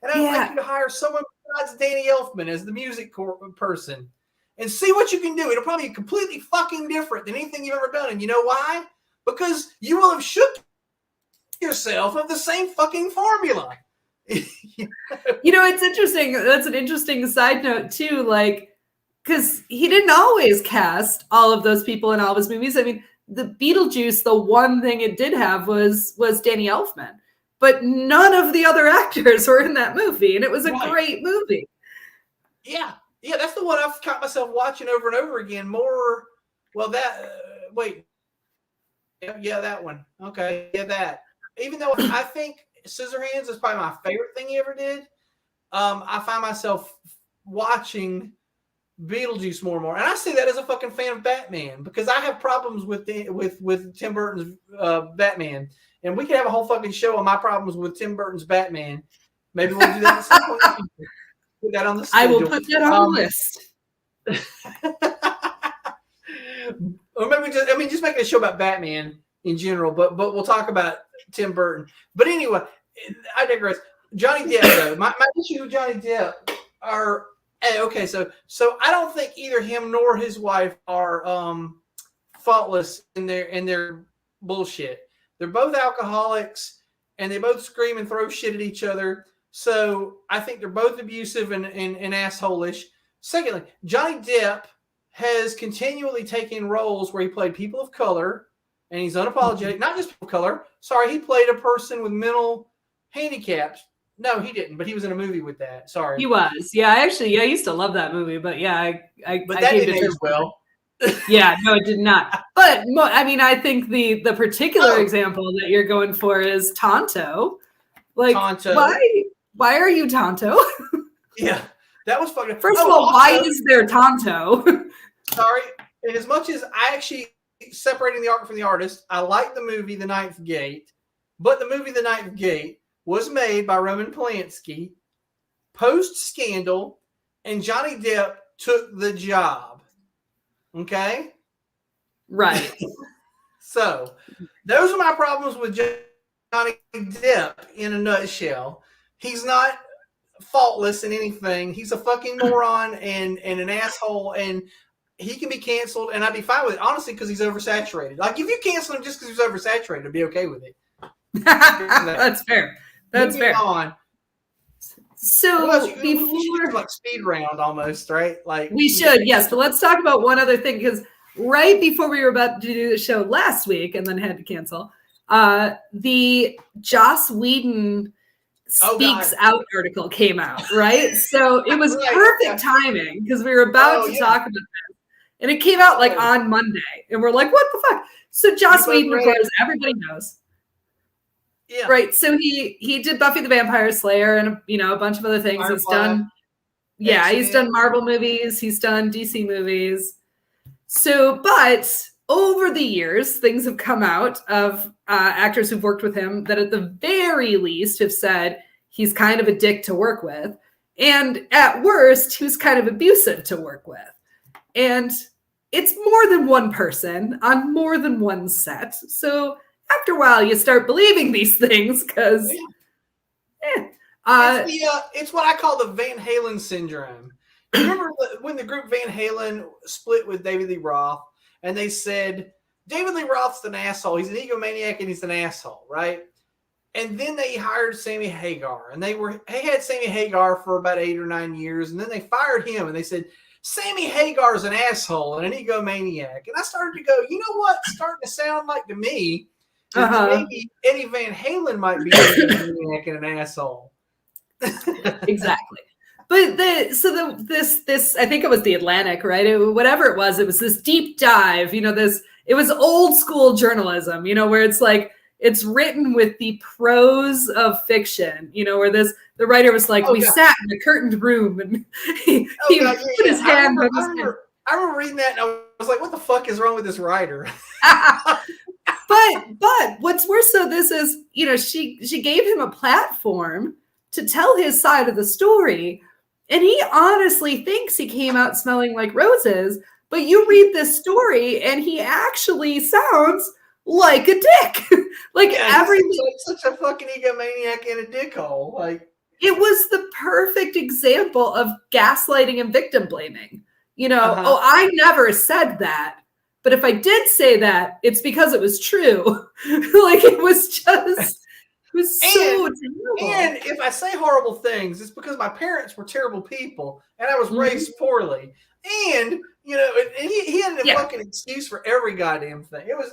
And I would like you to hire someone besides Danny Elfman as the music person and see what you can do. It'll probably be completely fucking different than anything you've ever done. And you know why? Because you will have shook yourself of the same fucking formula. It's interesting. That's an interesting side note too. Like, because he didn't always cast all of those people in all of his movies. I mean, the Beetlejuice, the one thing it did have was Danny Elfman. But none of the other actors were in that movie, and it was a great movie. Yeah, that's the one I've caught myself watching over and over again. More, well, that that one. Okay, that. Even though I think Scissorhands is probably my favorite thing he ever did, I find myself watching Beetlejuice more and more, and I say that as a fucking fan of Batman because I have problems with Tim Burton's Batman. And we could have a whole fucking show on my problems with Tim Burton's Batman. Maybe we'll do that at some point. Put that on the schedule. I will put that on the list. Or maybe just make a show about Batman in general. But we'll talk about Tim Burton. But anyway, I digress. Johnny Depp, though. My issues with Johnny Depp are Okay, so I don't think either him nor his wife are faultless in their bullshit. They're both alcoholics, and they both scream and throw shit at each other. So I think they're both abusive and asshole-ish. Secondly, Johnny Depp has continually taken roles where he played people of color, and he's unapologetic. Not just people of color. Sorry, he played a person with mental handicaps. No, he didn't, but he was in a movie with that. Sorry. He was. Yeah, actually, I used to love that movie, but yeah, But that didn't age well. Yeah, no, it did not. But I mean, I think the particular example that you're going for is Tonto. Like, Tonto. why are you Tonto? Yeah, that was fucking. First of all, why is there Tonto? Sorry, and as much as I actually separating the art from the artist, I like the movie The Ninth Gate, but the movie The Ninth Gate was made by Roman Polanski post-scandal, and Johnny Depp took the job. Okay? Right. So, those are my problems with Johnny Depp in a nutshell. He's not faultless in anything. He's a fucking moron and an asshole, and he can be canceled, and I'd be fine with it, honestly, because he's oversaturated. Like, if you cancel him just because he's oversaturated, I'd be okay with it. That's fair. That's fair. On. So we should like speed round almost, right? Like we should, yes. But let's talk about one other thing, because right before we were about to do the show last week and then had to cancel, the Joss Whedon Speaks Out article came out, right? So it was perfect timing because we were about to talk about that. And it came out like on Monday. And we're like, what the fuck? So Joss Whedon, of course, everybody knows. Yeah. Right. So he did Buffy the Vampire Slayer and a bunch of other things. He's done he's done Marvel movies, he's done DC movies. So, but over the years, things have come out of actors who've worked with him that at the very least have said he's kind of a dick to work with. And at worst, he was kind of abusive to work with. And it's more than one person on more than one set. So after a while, you start believing these things because, it's what I call the Van Halen syndrome. Remember when the group Van Halen split with David Lee Roth, and they said David Lee Roth's an asshole. He's an egomaniac and he's an asshole, right? And then they hired Sammy Hagar, and they had Sammy Hagar for about 8 or 9 years, and then they fired him, and they said Sammy Hagar's an asshole and an egomaniac. And I started to go, you know what? It's starting to sound like to me. Maybe Eddie Van Halen might be an an asshole. Exactly. But this I think it was the Atlantic, right? Whatever it was this deep dive, it was old school journalism, where it's like it's written with the prose of fiction, where the writer was like, sat in a curtained room and he put his hand on his head. I remember reading that and I was like, what the fuck is wrong with this writer? But what's worse though, this is, she gave him a platform to tell his side of the story. And he honestly thinks he came out smelling like roses, but you read this story and he actually sounds like a dick. Everything. He's such a fucking egomaniac and a dickhole. Like, it was the perfect example of gaslighting and victim blaming. I never said that. But if I did say that, it's because it was true. It was so terrible. And if I say horrible things, it's because my parents were terrible people and I was raised poorly. And he had a fucking excuse for every goddamn thing. It was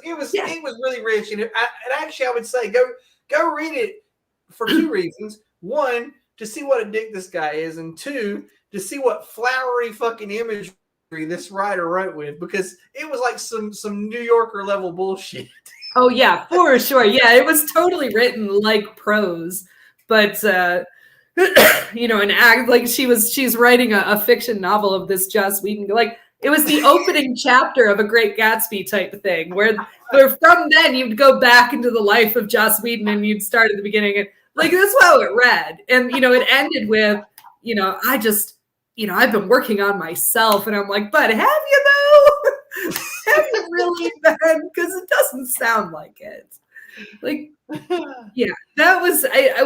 really rich. And actually, I would say go read it for 2 reasons. 1, to see what a dick this guy is, and 2, to see what flowery fucking imagery this writer wrote with, because it was like some New Yorker level bullshit. Oh yeah, for sure. Yeah, it was totally written like prose, but an act like she's writing a fiction novel of this Joss Whedon. Like, it was the opening chapter of a Great Gatsby type thing, where from then you'd go back into the life of Joss Whedon and you'd start at the beginning. And that's how it read. And it ended with, I've been working on myself, and I'm like, but have you though? Have you really been? Because it doesn't sound like it. That was.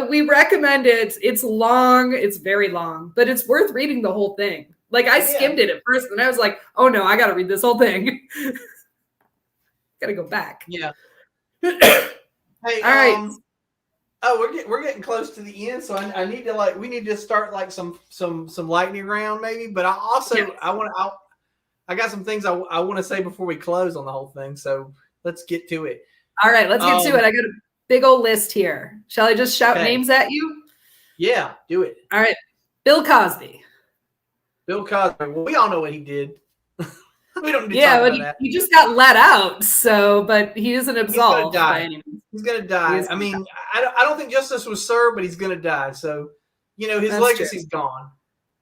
We recommend it. It's long. It's very long, but it's worth reading the whole thing. Like I skimmed it at first, and I was like, "Oh no, I got to read this whole thing. Got to go back." Yeah. Hey, all right. Oh, we're getting close to the end, so I need to we need to start like some lightning round maybe. But I got some things I want to say before we close on the whole thing. So let's get to it. All right, let's get to it. I got a big old list here. Shall I just shout names at you? Yeah, do it. All right, Bill Cosby. Bill Cosby. Well, we all know what he did. We don't need to talk about but that. He just got let out, but he isn't absolved by any means. He's gonna die. I mean, I don't think justice was served, but he's gonna die. So, his legacy's gone.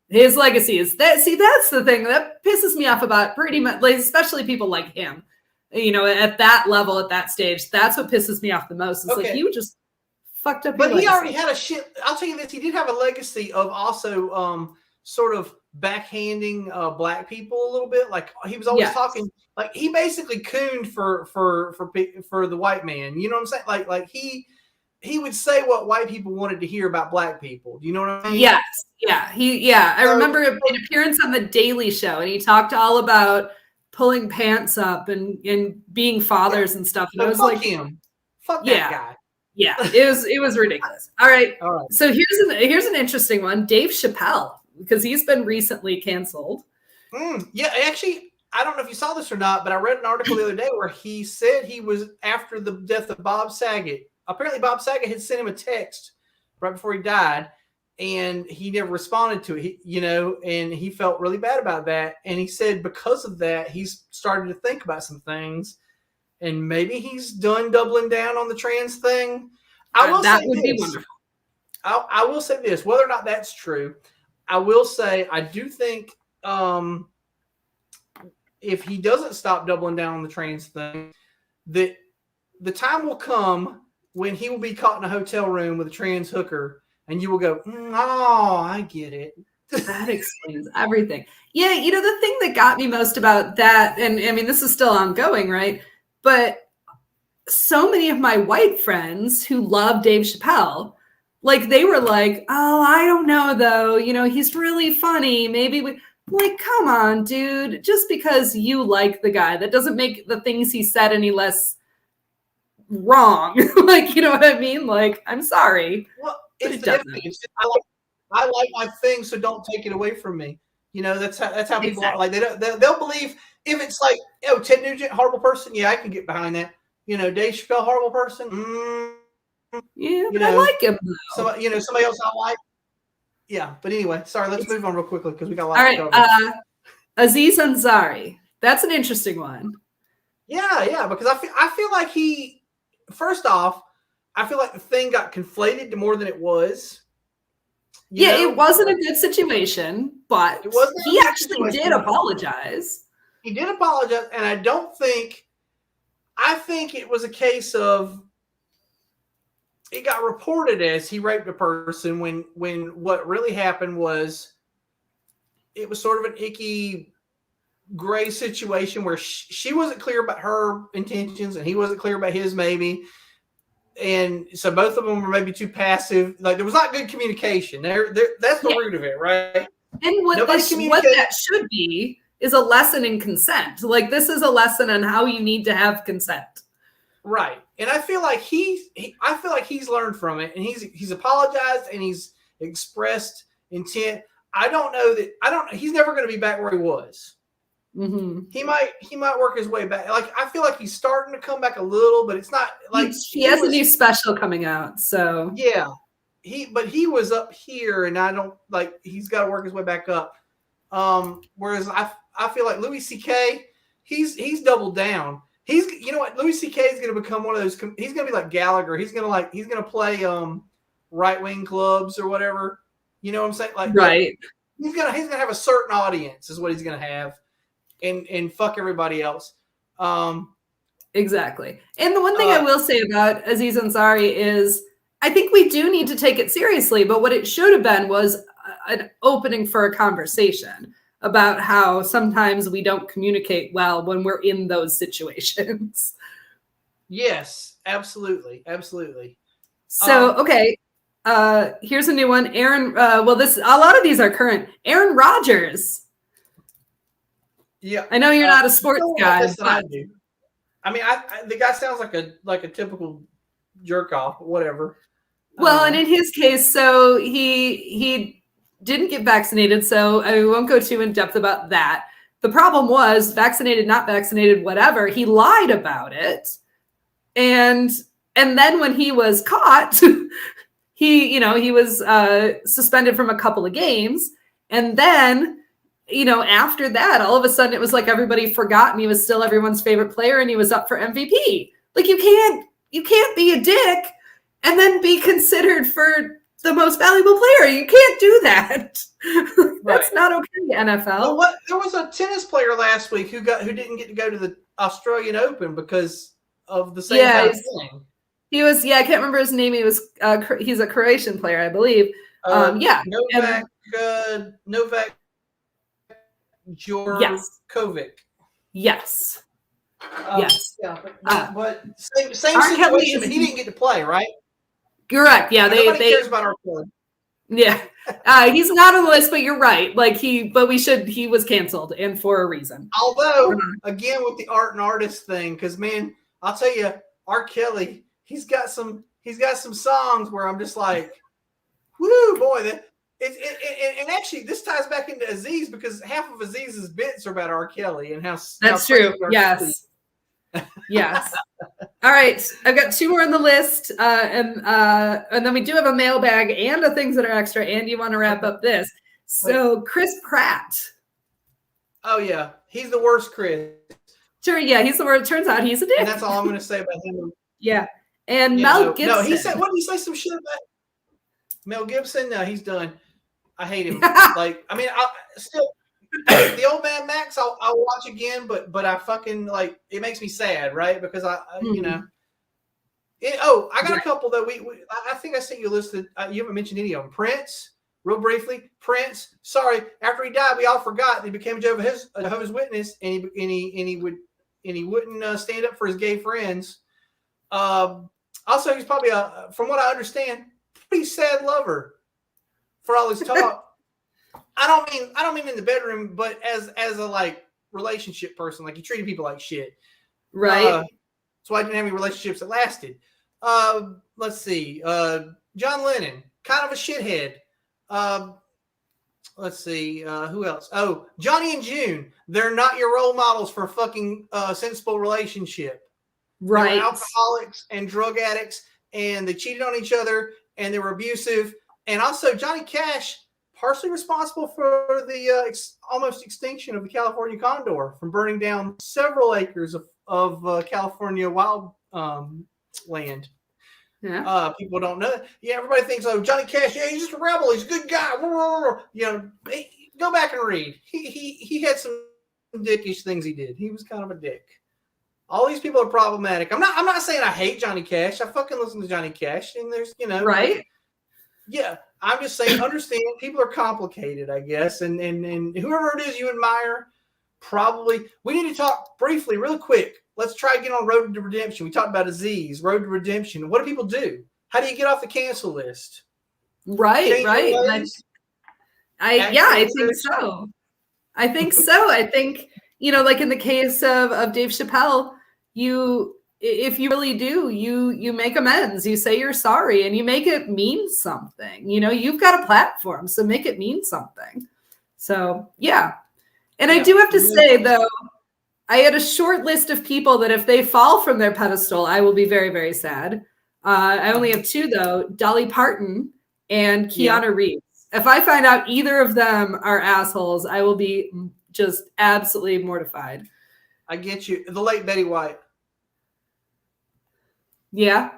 His legacy is that. See, that's the thing that pisses me off about pretty much, like, especially people like him. At that level, at that stage, that's what pisses me off the most. It's like he would just fucked up. But he already had a shit. I'll tell you this: he did have a legacy of also sort of backhanding black people a little bit. Like he was always talking. Like he basically cooned for the white man. You know what I'm saying? Like he would say what white people wanted to hear about black people. Do you know what I mean? Yes. Yeah. I remember an appearance on the Daily Show, and he talked all about pulling pants up and being fathers and stuff. And I was fuck like, him. Fuck that guy. Yeah, it was ridiculous. All right. So here's an interesting one. Dave Chappelle, because he's been recently canceled. Yeah, actually, I don't know if you saw this or not, but I read an article the other day where he said he was after the death of Bob Saget. Apparently, Bob Saget had sent him a text right before he died, and he never responded to it. And he felt really bad about that. And he said because of that, he's started to think about some things, and maybe he's done doubling down on the trans thing. That would be wonderful. I will say this, whether or not that's true, I will say I do think if he doesn't stop doubling down on the trans thing, that the time will come when he will be caught in a hotel room with a trans hooker, and you will go, "Oh, I get it." That explains everything. Yeah, the thing that got me most about that, and I mean, this is still ongoing, right? But so many of my white friends who love Dave Chappelle, like they were like, "Oh, I don't know though. He's really funny. Maybe we." Like, come on, dude. Just because you like the guy, that doesn't make the things he said any less wrong. Like, you know what I mean? Like, I'm sorry. Well, it doesn't. I like my thing, so don't take it away from me. That's how people are. Like they'll believe if it's like, Ted Nugent, horrible person. Yeah, I can get behind that. Dave Chappelle, horrible person. Yeah, but I like him though. So, somebody else I like. Yeah, but anyway, sorry. Let's move on real quickly because we got a lot. All right, Aziz Ansari. That's an interesting one. Yeah, because I feel like first off, I feel like the thing got conflated to more than it was. It wasn't a good situation, but he actually did apologize. He did apologize, and I think it was a case of it got reported as he raped a person when what really happened was it was sort of an icky gray situation where she wasn't clear about her intentions and he wasn't clear about his maybe. And so both of them were maybe too passive. Like there was not good communication. That's the root of it, right? And what that should be is a lesson in consent. Like this is a lesson on how you need to have consent. Right. And I feel like he's learned from it, and he's apologized and he's expressed intent. He's never going to be back where he was. Mm-hmm. He might work his way back. Like I feel like he's starting to come back a little, but it's not like he has a new special coming out. So yeah, he was up here, and I don't like he's got to work his way back up. Whereas I feel like Louis C.K. he's doubled down. You know what? Louis C.K. is going to become one of those. He's going to be like Gallagher. He's going to play right-wing clubs or whatever. You know what I'm saying? Like right. He's gonna have a certain audience is what he's going to have, and fuck everybody else. Exactly. And the one thing I will say about Aziz Ansari is I think we do need to take it seriously, but what it should have been was an opening for a conversation about how sometimes we don't communicate well when we're in those situations. Yes, absolutely. Absolutely. So, okay. Here's a new one. Aaron, a lot of these are current. Aaron Rodgers. Yeah, I know you're not a you sports know more about guy, this than I but do. I mean, the guy sounds like a typical jerk off, but whatever. well, and in his case, so he didn't get vaccinated, so I won't go too in depth about that. The problem was vaccinated, not vaccinated, whatever. He lied about it, and then when he was caught, he was suspended from a couple of games, and then after that, all of a sudden it was like everybody forgot, and he was still everyone's favorite player, and he was up for MVP. Like you can't be a dick and then be considered for the most valuable player. You can't do that. That's not okay, NFL. Well, there was a tennis player last week who didn't get to go to the Australian Open because of the same kind of thing. He was, I can't remember his name. He was, he's a Croatian player, I believe. Novak Djokovic. Yes. Yes. Yeah, but same situation. But he didn't get to play, right? Correct. Yeah, nobody cares about our Kelly. Yeah, he's not on the list, but you're right. Like he was canceled, and for a reason. Although, again, with the art and artist thing, because man, I'll tell you, R. Kelly, he's got some songs where I'm just like, whoo, boy, and actually this ties back into Aziz because half of Aziz's bits are about R. Kelly and how that's true. Yes. Yes. All right. I've got two more on the list. And then we do have a mailbag and the things that are extra. And you want to wrap up this. So Chris Pratt. Oh yeah. He's the worst, Chris. Sure. Yeah. He's the worst. Turns out he's a dick. And that's all I'm going to say about him. Yeah. And Mel Gibson. No, he said, what did he say some shit about Mel Gibson? No, he's done. I hate him. Like, I mean, I still, the old man Max, I'll watch again, but I fucking like it makes me sad, right? Because I I got a couple that I think I sent you a list that you haven't mentioned any of them. Prince, real briefly. Prince, sorry, after he died, we all forgot that he became a Jehovah's Witness, and he wouldn't stand up for his gay friends. Also, he's probably from what I understand, pretty sad lover for all his talk. I don't mean in the bedroom, but as a like relationship person, like he treated people like shit. Right. So I didn't have any relationships that lasted. Let's see. John Lennon, kind of a shithead. Let's see. Who else? Oh, Johnny and June. They're not your role models for fucking sensible relationship. Right. They were alcoholics and drug addicts, and they cheated on each other, and they were abusive. And also, Johnny Cash, partially responsible for the almost extinction of the California condor from burning down several acres of California wild land. Yeah. People don't know that. Yeah, everybody thinks, oh, Johnny Cash, yeah, he's just a rebel. He's a good guy. Go back and read. He had some dickish things he did. He was kind of a dick. All these people are problematic. I'm not saying I hate Johnny Cash. I fucking listen to Johnny Cash, and there's right. Yeah, I'm just saying, understand people are complicated, I guess, and whoever it is you admire, probably. We need to talk briefly, real quick. Let's try again on Road to Redemption. We talked about Aziz, Road to Redemption. What do people do? How do you get off the cancel list? Right. I think so. I think, like in the case of Dave Chappelle, if you really do, you make amends, you say you're sorry, and you make it mean something. You've got a platform, so make it mean something. So, yeah. And I do have to say, though, I had a short list of people that if they fall from their pedestal, I will be very, very sad. I only have two, though, Dolly Parton and Keanu Reeves. If I find out either of them are assholes, I will be just absolutely mortified. I get you. The late Betty White. Yeah.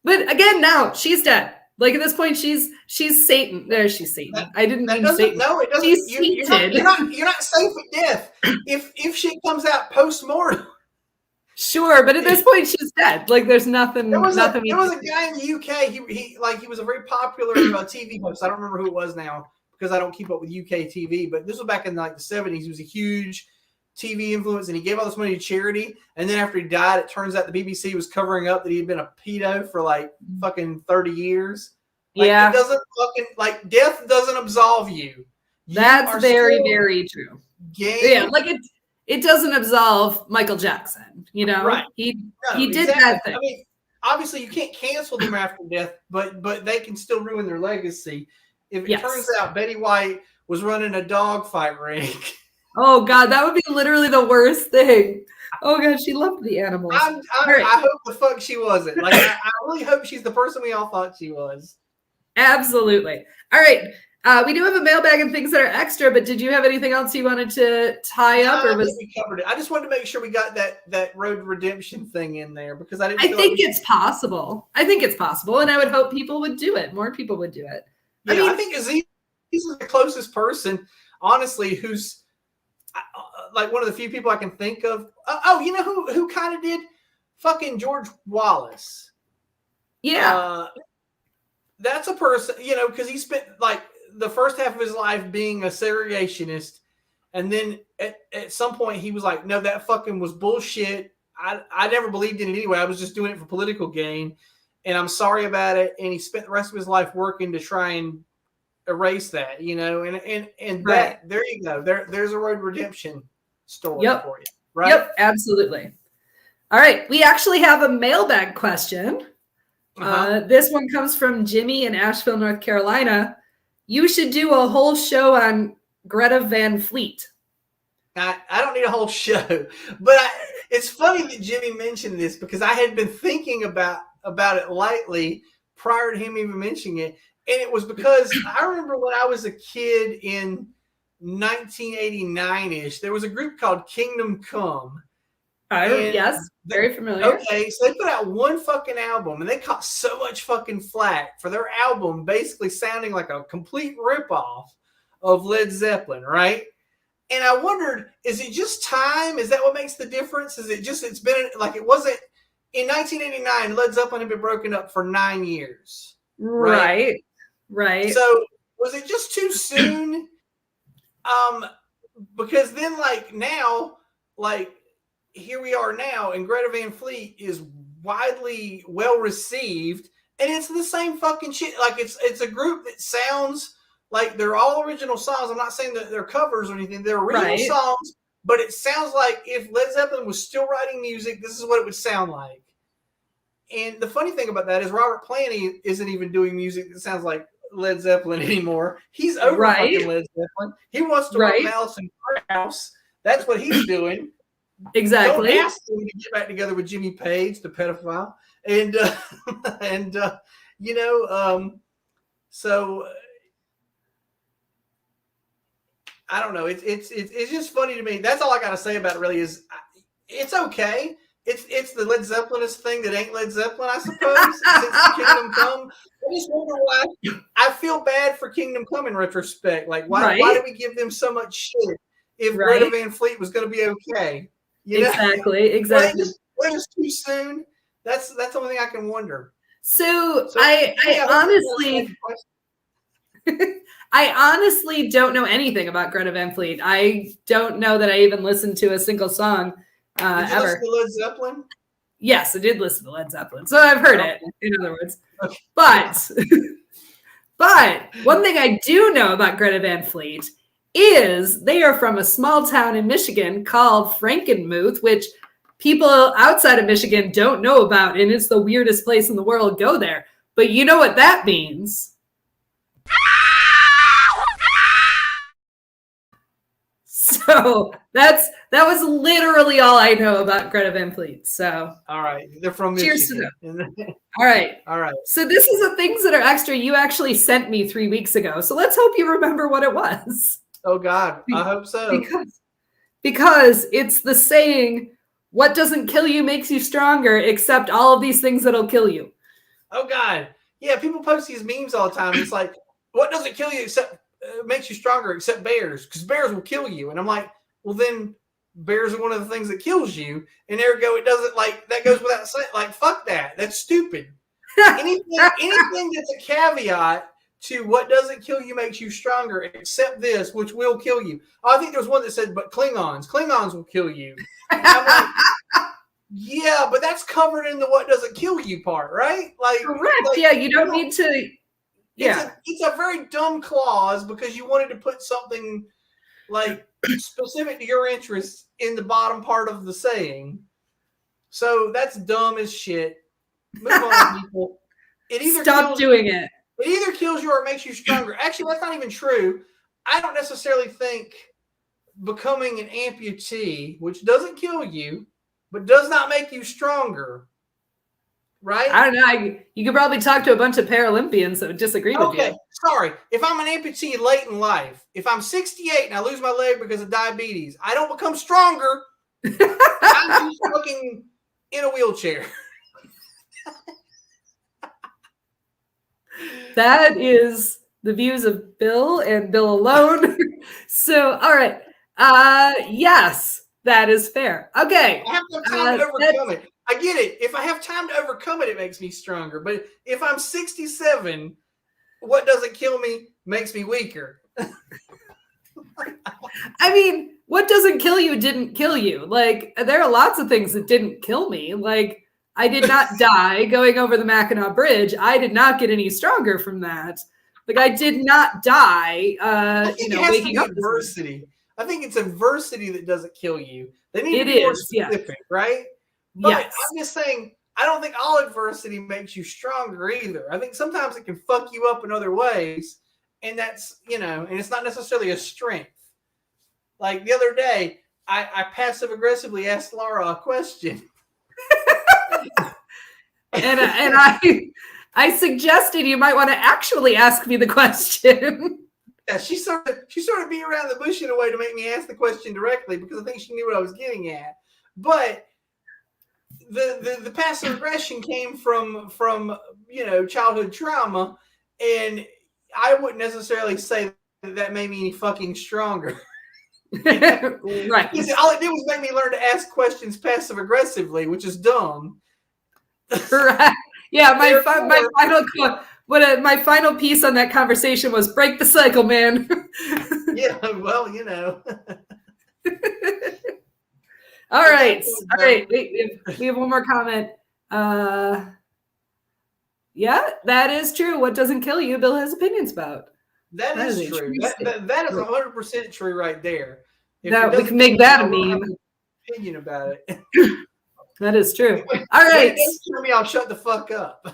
But again, now she's dead. Like at this point, she's Satan. There, she's Satan. I didn't mean Satan. No, it doesn't. You're not safe with death. If shit comes out post-mortem. Sure, but at this point, she's dead. Like there's nothing. There was a guy in the UK. He was a very popular TV host. I don't remember who it was now because I don't keep up with UK TV. But this was back in like the 70s. He was a huge TV influence, and he gave all this money to charity. And then after he died, it turns out the BBC was covering up that he had been a pedo for like fucking 30 years. Like, it doesn't fucking death doesn't absolve you. That's very, very true. game. Yeah, like it doesn't absolve Michael Jackson, you know? Right. He No, did exactly. that thing. I mean, obviously you can't cancel them after death, but they can still ruin their legacy. If it turns out Betty White was running a dogfight ring. Oh God, that would be literally the worst thing. Oh God, she loved the animals. I hope the fuck she wasn't. Like I really hope she's the person we all thought she was. Absolutely. All right. We do have a mailbag and things that are extra, but did you have anything else you wanted to tie up, or was we covered it? I just wanted to make sure we got that road redemption thing in there because I didn't. I think it's possible. I think it's possible, and I would hope people would do it. More people would do it. Yeah, I think Aziz is the closest person, honestly, who's like one of the few people I can think of. You know who kind of did? Fucking George Wallace. Yeah. That's a person, you know, because he spent like the first half of his life being a segregationist. And then at some point he was like, no, that fucking was bullshit. I never believed in it anyway. I was just doing it for political gain. And I'm sorry about it. And he spent the rest of his life working to try and erase that, you know, and that, there you go. There's a road redemption story for you. Right? Yep, absolutely. All right. We actually have a mailbag question. This one comes from Jimmy in Asheville, North Carolina. You should do a whole show on Greta Van Fleet. I don't need a whole show, but it's funny that Jimmy mentioned this because I had been thinking about it lightly prior to him even mentioning it. And it was because I remember when I was a kid in 1989-ish, there was a group called Kingdom Come. Yes, very familiar. Okay, so they put out one fucking album, and they caught so much fucking flack for their album basically sounding like a complete ripoff of Led Zeppelin, right? And I wondered, is it just time? Is that what makes the difference? Is it just, it's been, like, it wasn't, in 1989, Led Zeppelin had been broken up for 9 years. Right. So, was it just too soon? Because then, like, now, like, here we are now, and Greta Van Fleet is widely well received, and it's the same fucking shit. Like it's a group that sounds like they're all original songs. I'm not saying that they're covers or anything; they're original songs, but it sounds like if Led Zeppelin was still writing music, this is what it would sound like. And the funny thing about that is Robert Plant isn't even doing music that sounds like Led Zeppelin anymore. He's over fucking Led Zeppelin. He wants to write Malice and Krauss. That's what he's doing. Exactly. Don't ask him to get back together with Jimmy Page, the pedophile, and you know, so I don't know. It's just funny to me. That's all I got to say about it. Really, is it's okay. It's the Led Zeppelinist thing that ain't Led Zeppelin, I suppose. Since Kingdom Come, I just wonder why. I feel bad for Kingdom Come in retrospect. Like, why did we give them so much shit if Greta Van Fleet was going to be okay? You know? Exactly. When it's too soon. That's the only thing I can wonder. So I honestly, I honestly don't know anything about Greta Van Fleet. I don't know that I even listened to a single song did you ever. Listen to Led Zeppelin? Yes, I did listen to Led Zeppelin, so I've heard it. In other words, okay. but one thing I do know about Greta Van Fleet is they are from a small town in Michigan called Frankenmuth, which people outside of Michigan don't know about, and it's the weirdest place in the world. Go there. But you know what that means. So that was literally all I know about Greta Van Fleet. So all right, they're from Michigan. Cheers to them. All right. So this is the things that are extra you actually sent me 3 weeks ago. So let's hope you remember what it was. Oh God, I hope so. Because it's the saying, what doesn't kill you makes you stronger, except all of these things that'll kill you. Oh God. Yeah, people post these memes all the time. It's like, what doesn't kill you except makes you stronger except bears? Because bears will kill you. And I'm like, well then bears are one of the things that kills you. And there we go. It doesn't, like, that goes without saying. Like, fuck that. That's stupid. anything that's a caveat to what doesn't kill you makes you stronger, except this, which will kill you. Oh, I think there was one that said, but Klingons will kill you. I'm like, yeah, but that's covered in the what doesn't kill you part, right? Like, correct. Like, yeah, you don't need to. Yeah, it's a very dumb clause because you wanted to put something like specific to your interests in the bottom part of the saying. So that's dumb as shit. Move on, people. It either Stop doing it. It either kills you or it makes you stronger. Actually, that's not even true. I don't necessarily think becoming an amputee, which doesn't kill you, but does not make you stronger, right? I don't know. You could probably talk to a bunch of Paralympians that would disagree with you. Okay, sorry. If I'm an amputee late in life, if I'm 68 and I lose my leg because of diabetes, I don't become stronger. I'm just fucking in a wheelchair. That is the views of Bill and Bill alone. So, all right. Yes, that is fair. Okay. I have to have time to overcome it. I get it. If I have time to overcome it, it makes me stronger. But if I'm 67, what doesn't kill me makes me weaker. I mean, what doesn't kill you didn't kill you. Like, there are lots of things that didn't kill me. Like, I did not die going over the Mackinac Bridge. I did not get any stronger from that. Like, I did not die, waking up. Adversity. I think it's adversity that doesn't kill you. They need to be more specific, right? But yes. I'm just saying, I don't think all adversity makes you stronger either. I think sometimes it can fuck you up in other ways. And that's, and it's not necessarily a strength. Like the other day, I passive aggressively asked Laura a question. and I suggested you might want to actually ask me the question. Yeah, she sort of beat around the bush in a way to make me ask the question directly because I think she knew what I was getting at. But the passive aggression came from childhood trauma, and I wouldn't necessarily say that made me any fucking stronger. Right. Because all it did was make me learn to ask questions passive aggressively, which is dumb. Right. Yeah, my final piece on that conversation was break the cycle, man. Yeah, well, All right. We have one more comment. Yeah, that is true. What doesn't kill you, Bill has opinions about. That is true. That is 100% true right there. Now we can make that a meme. Opinion about it. That is true. All right. Tell me I'll shut the fuck up.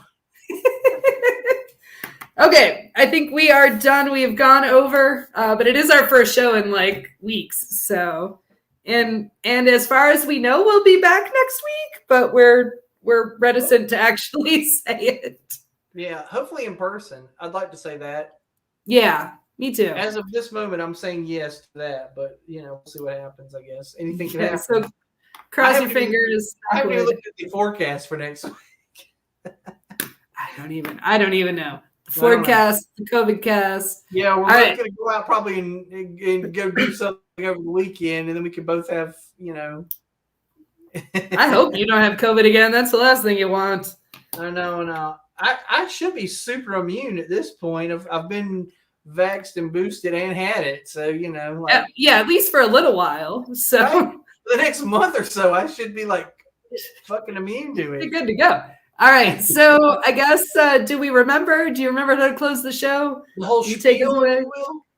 Okay, I think we are done. We have gone over, but it is our first show in like weeks. So, and as far as we know, we'll be back next week, but we're reticent to actually say it. Yeah, hopefully in person. I'd like to say that. Yeah, me too. As of this moment, I'm saying yes to that, but we'll see what happens. I guess anything can happen. So cross your fingers. I haven't even looked at the forecast for next week. I don't even know. The forecast, the COVID cast. Yeah, we're going to go out probably and go do something over the weekend, and then we can both have, I hope you don't have COVID again. That's the last thing you want. I know. I should be super immune at this point. I've been vaxxed and boosted and had it, so at least for a little while. So right? For the next month or so, I should be like fucking immune to it. You're good to go. All right, so I guess do you remember how to close the show? The whole spiel, take us away.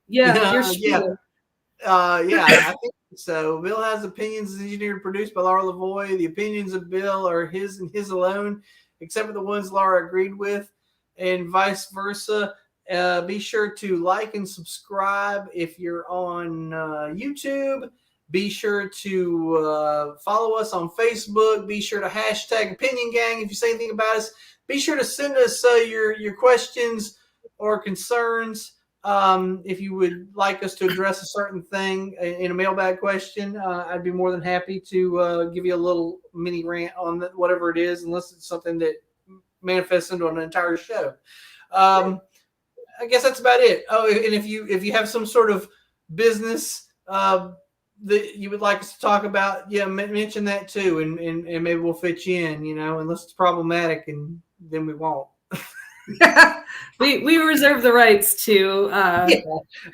Yeah, your spiel. I think so. Bill has opinions, is engineered and produced by Laura Lavoie. The opinions of Bill are his and his alone, except for the ones Laura agreed with, and vice versa. Be sure to like and subscribe if you're on YouTube. Be sure to follow us on Facebook. Be sure to hashtag Opinion Gang if you say anything about us. Be sure to send us your questions or concerns. If you would like us to address a certain thing in a mailbag question, I'd be more than happy to give you a little mini rant on whatever it is, unless it's something that manifests into an entire show. I guess that's about it. Oh, and if you have some sort of business that you would like us to talk about, mention that too, and maybe we'll fit you in, unless it's problematic, and then we won't. we reserve the rights to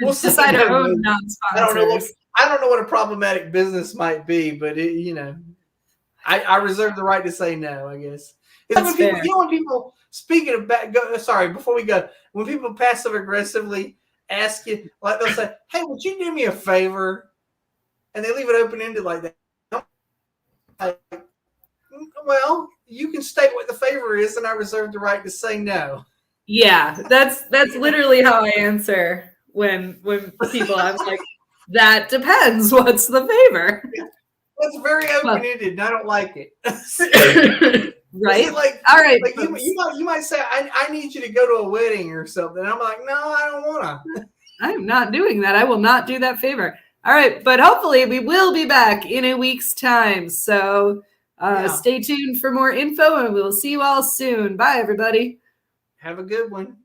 we'll decide our own non-sponsors. I don't know what a problematic business might be, but I reserve the right to say no, I guess. It's when people speaking of sorry, before we go, when people passive aggressively ask you, like they'll say, "Hey, would you do me a favor?" and they leave it open ended like that. I'm like, well, you can state what the favor is, and I reserve the right to say no. Yeah, that's literally how I answer when people. I'm like, that depends. What's the favor? It's very open ended, and I don't like it. Right? Like, all right. Like you might say, I need you to go to a wedding or something. I'm like, no, I don't want to. I'm not doing that. I will not do that favor. All right, but hopefully we will be back in a week's time. So stay tuned for more info, and we'll see you all soon. Bye, everybody. Have a good one.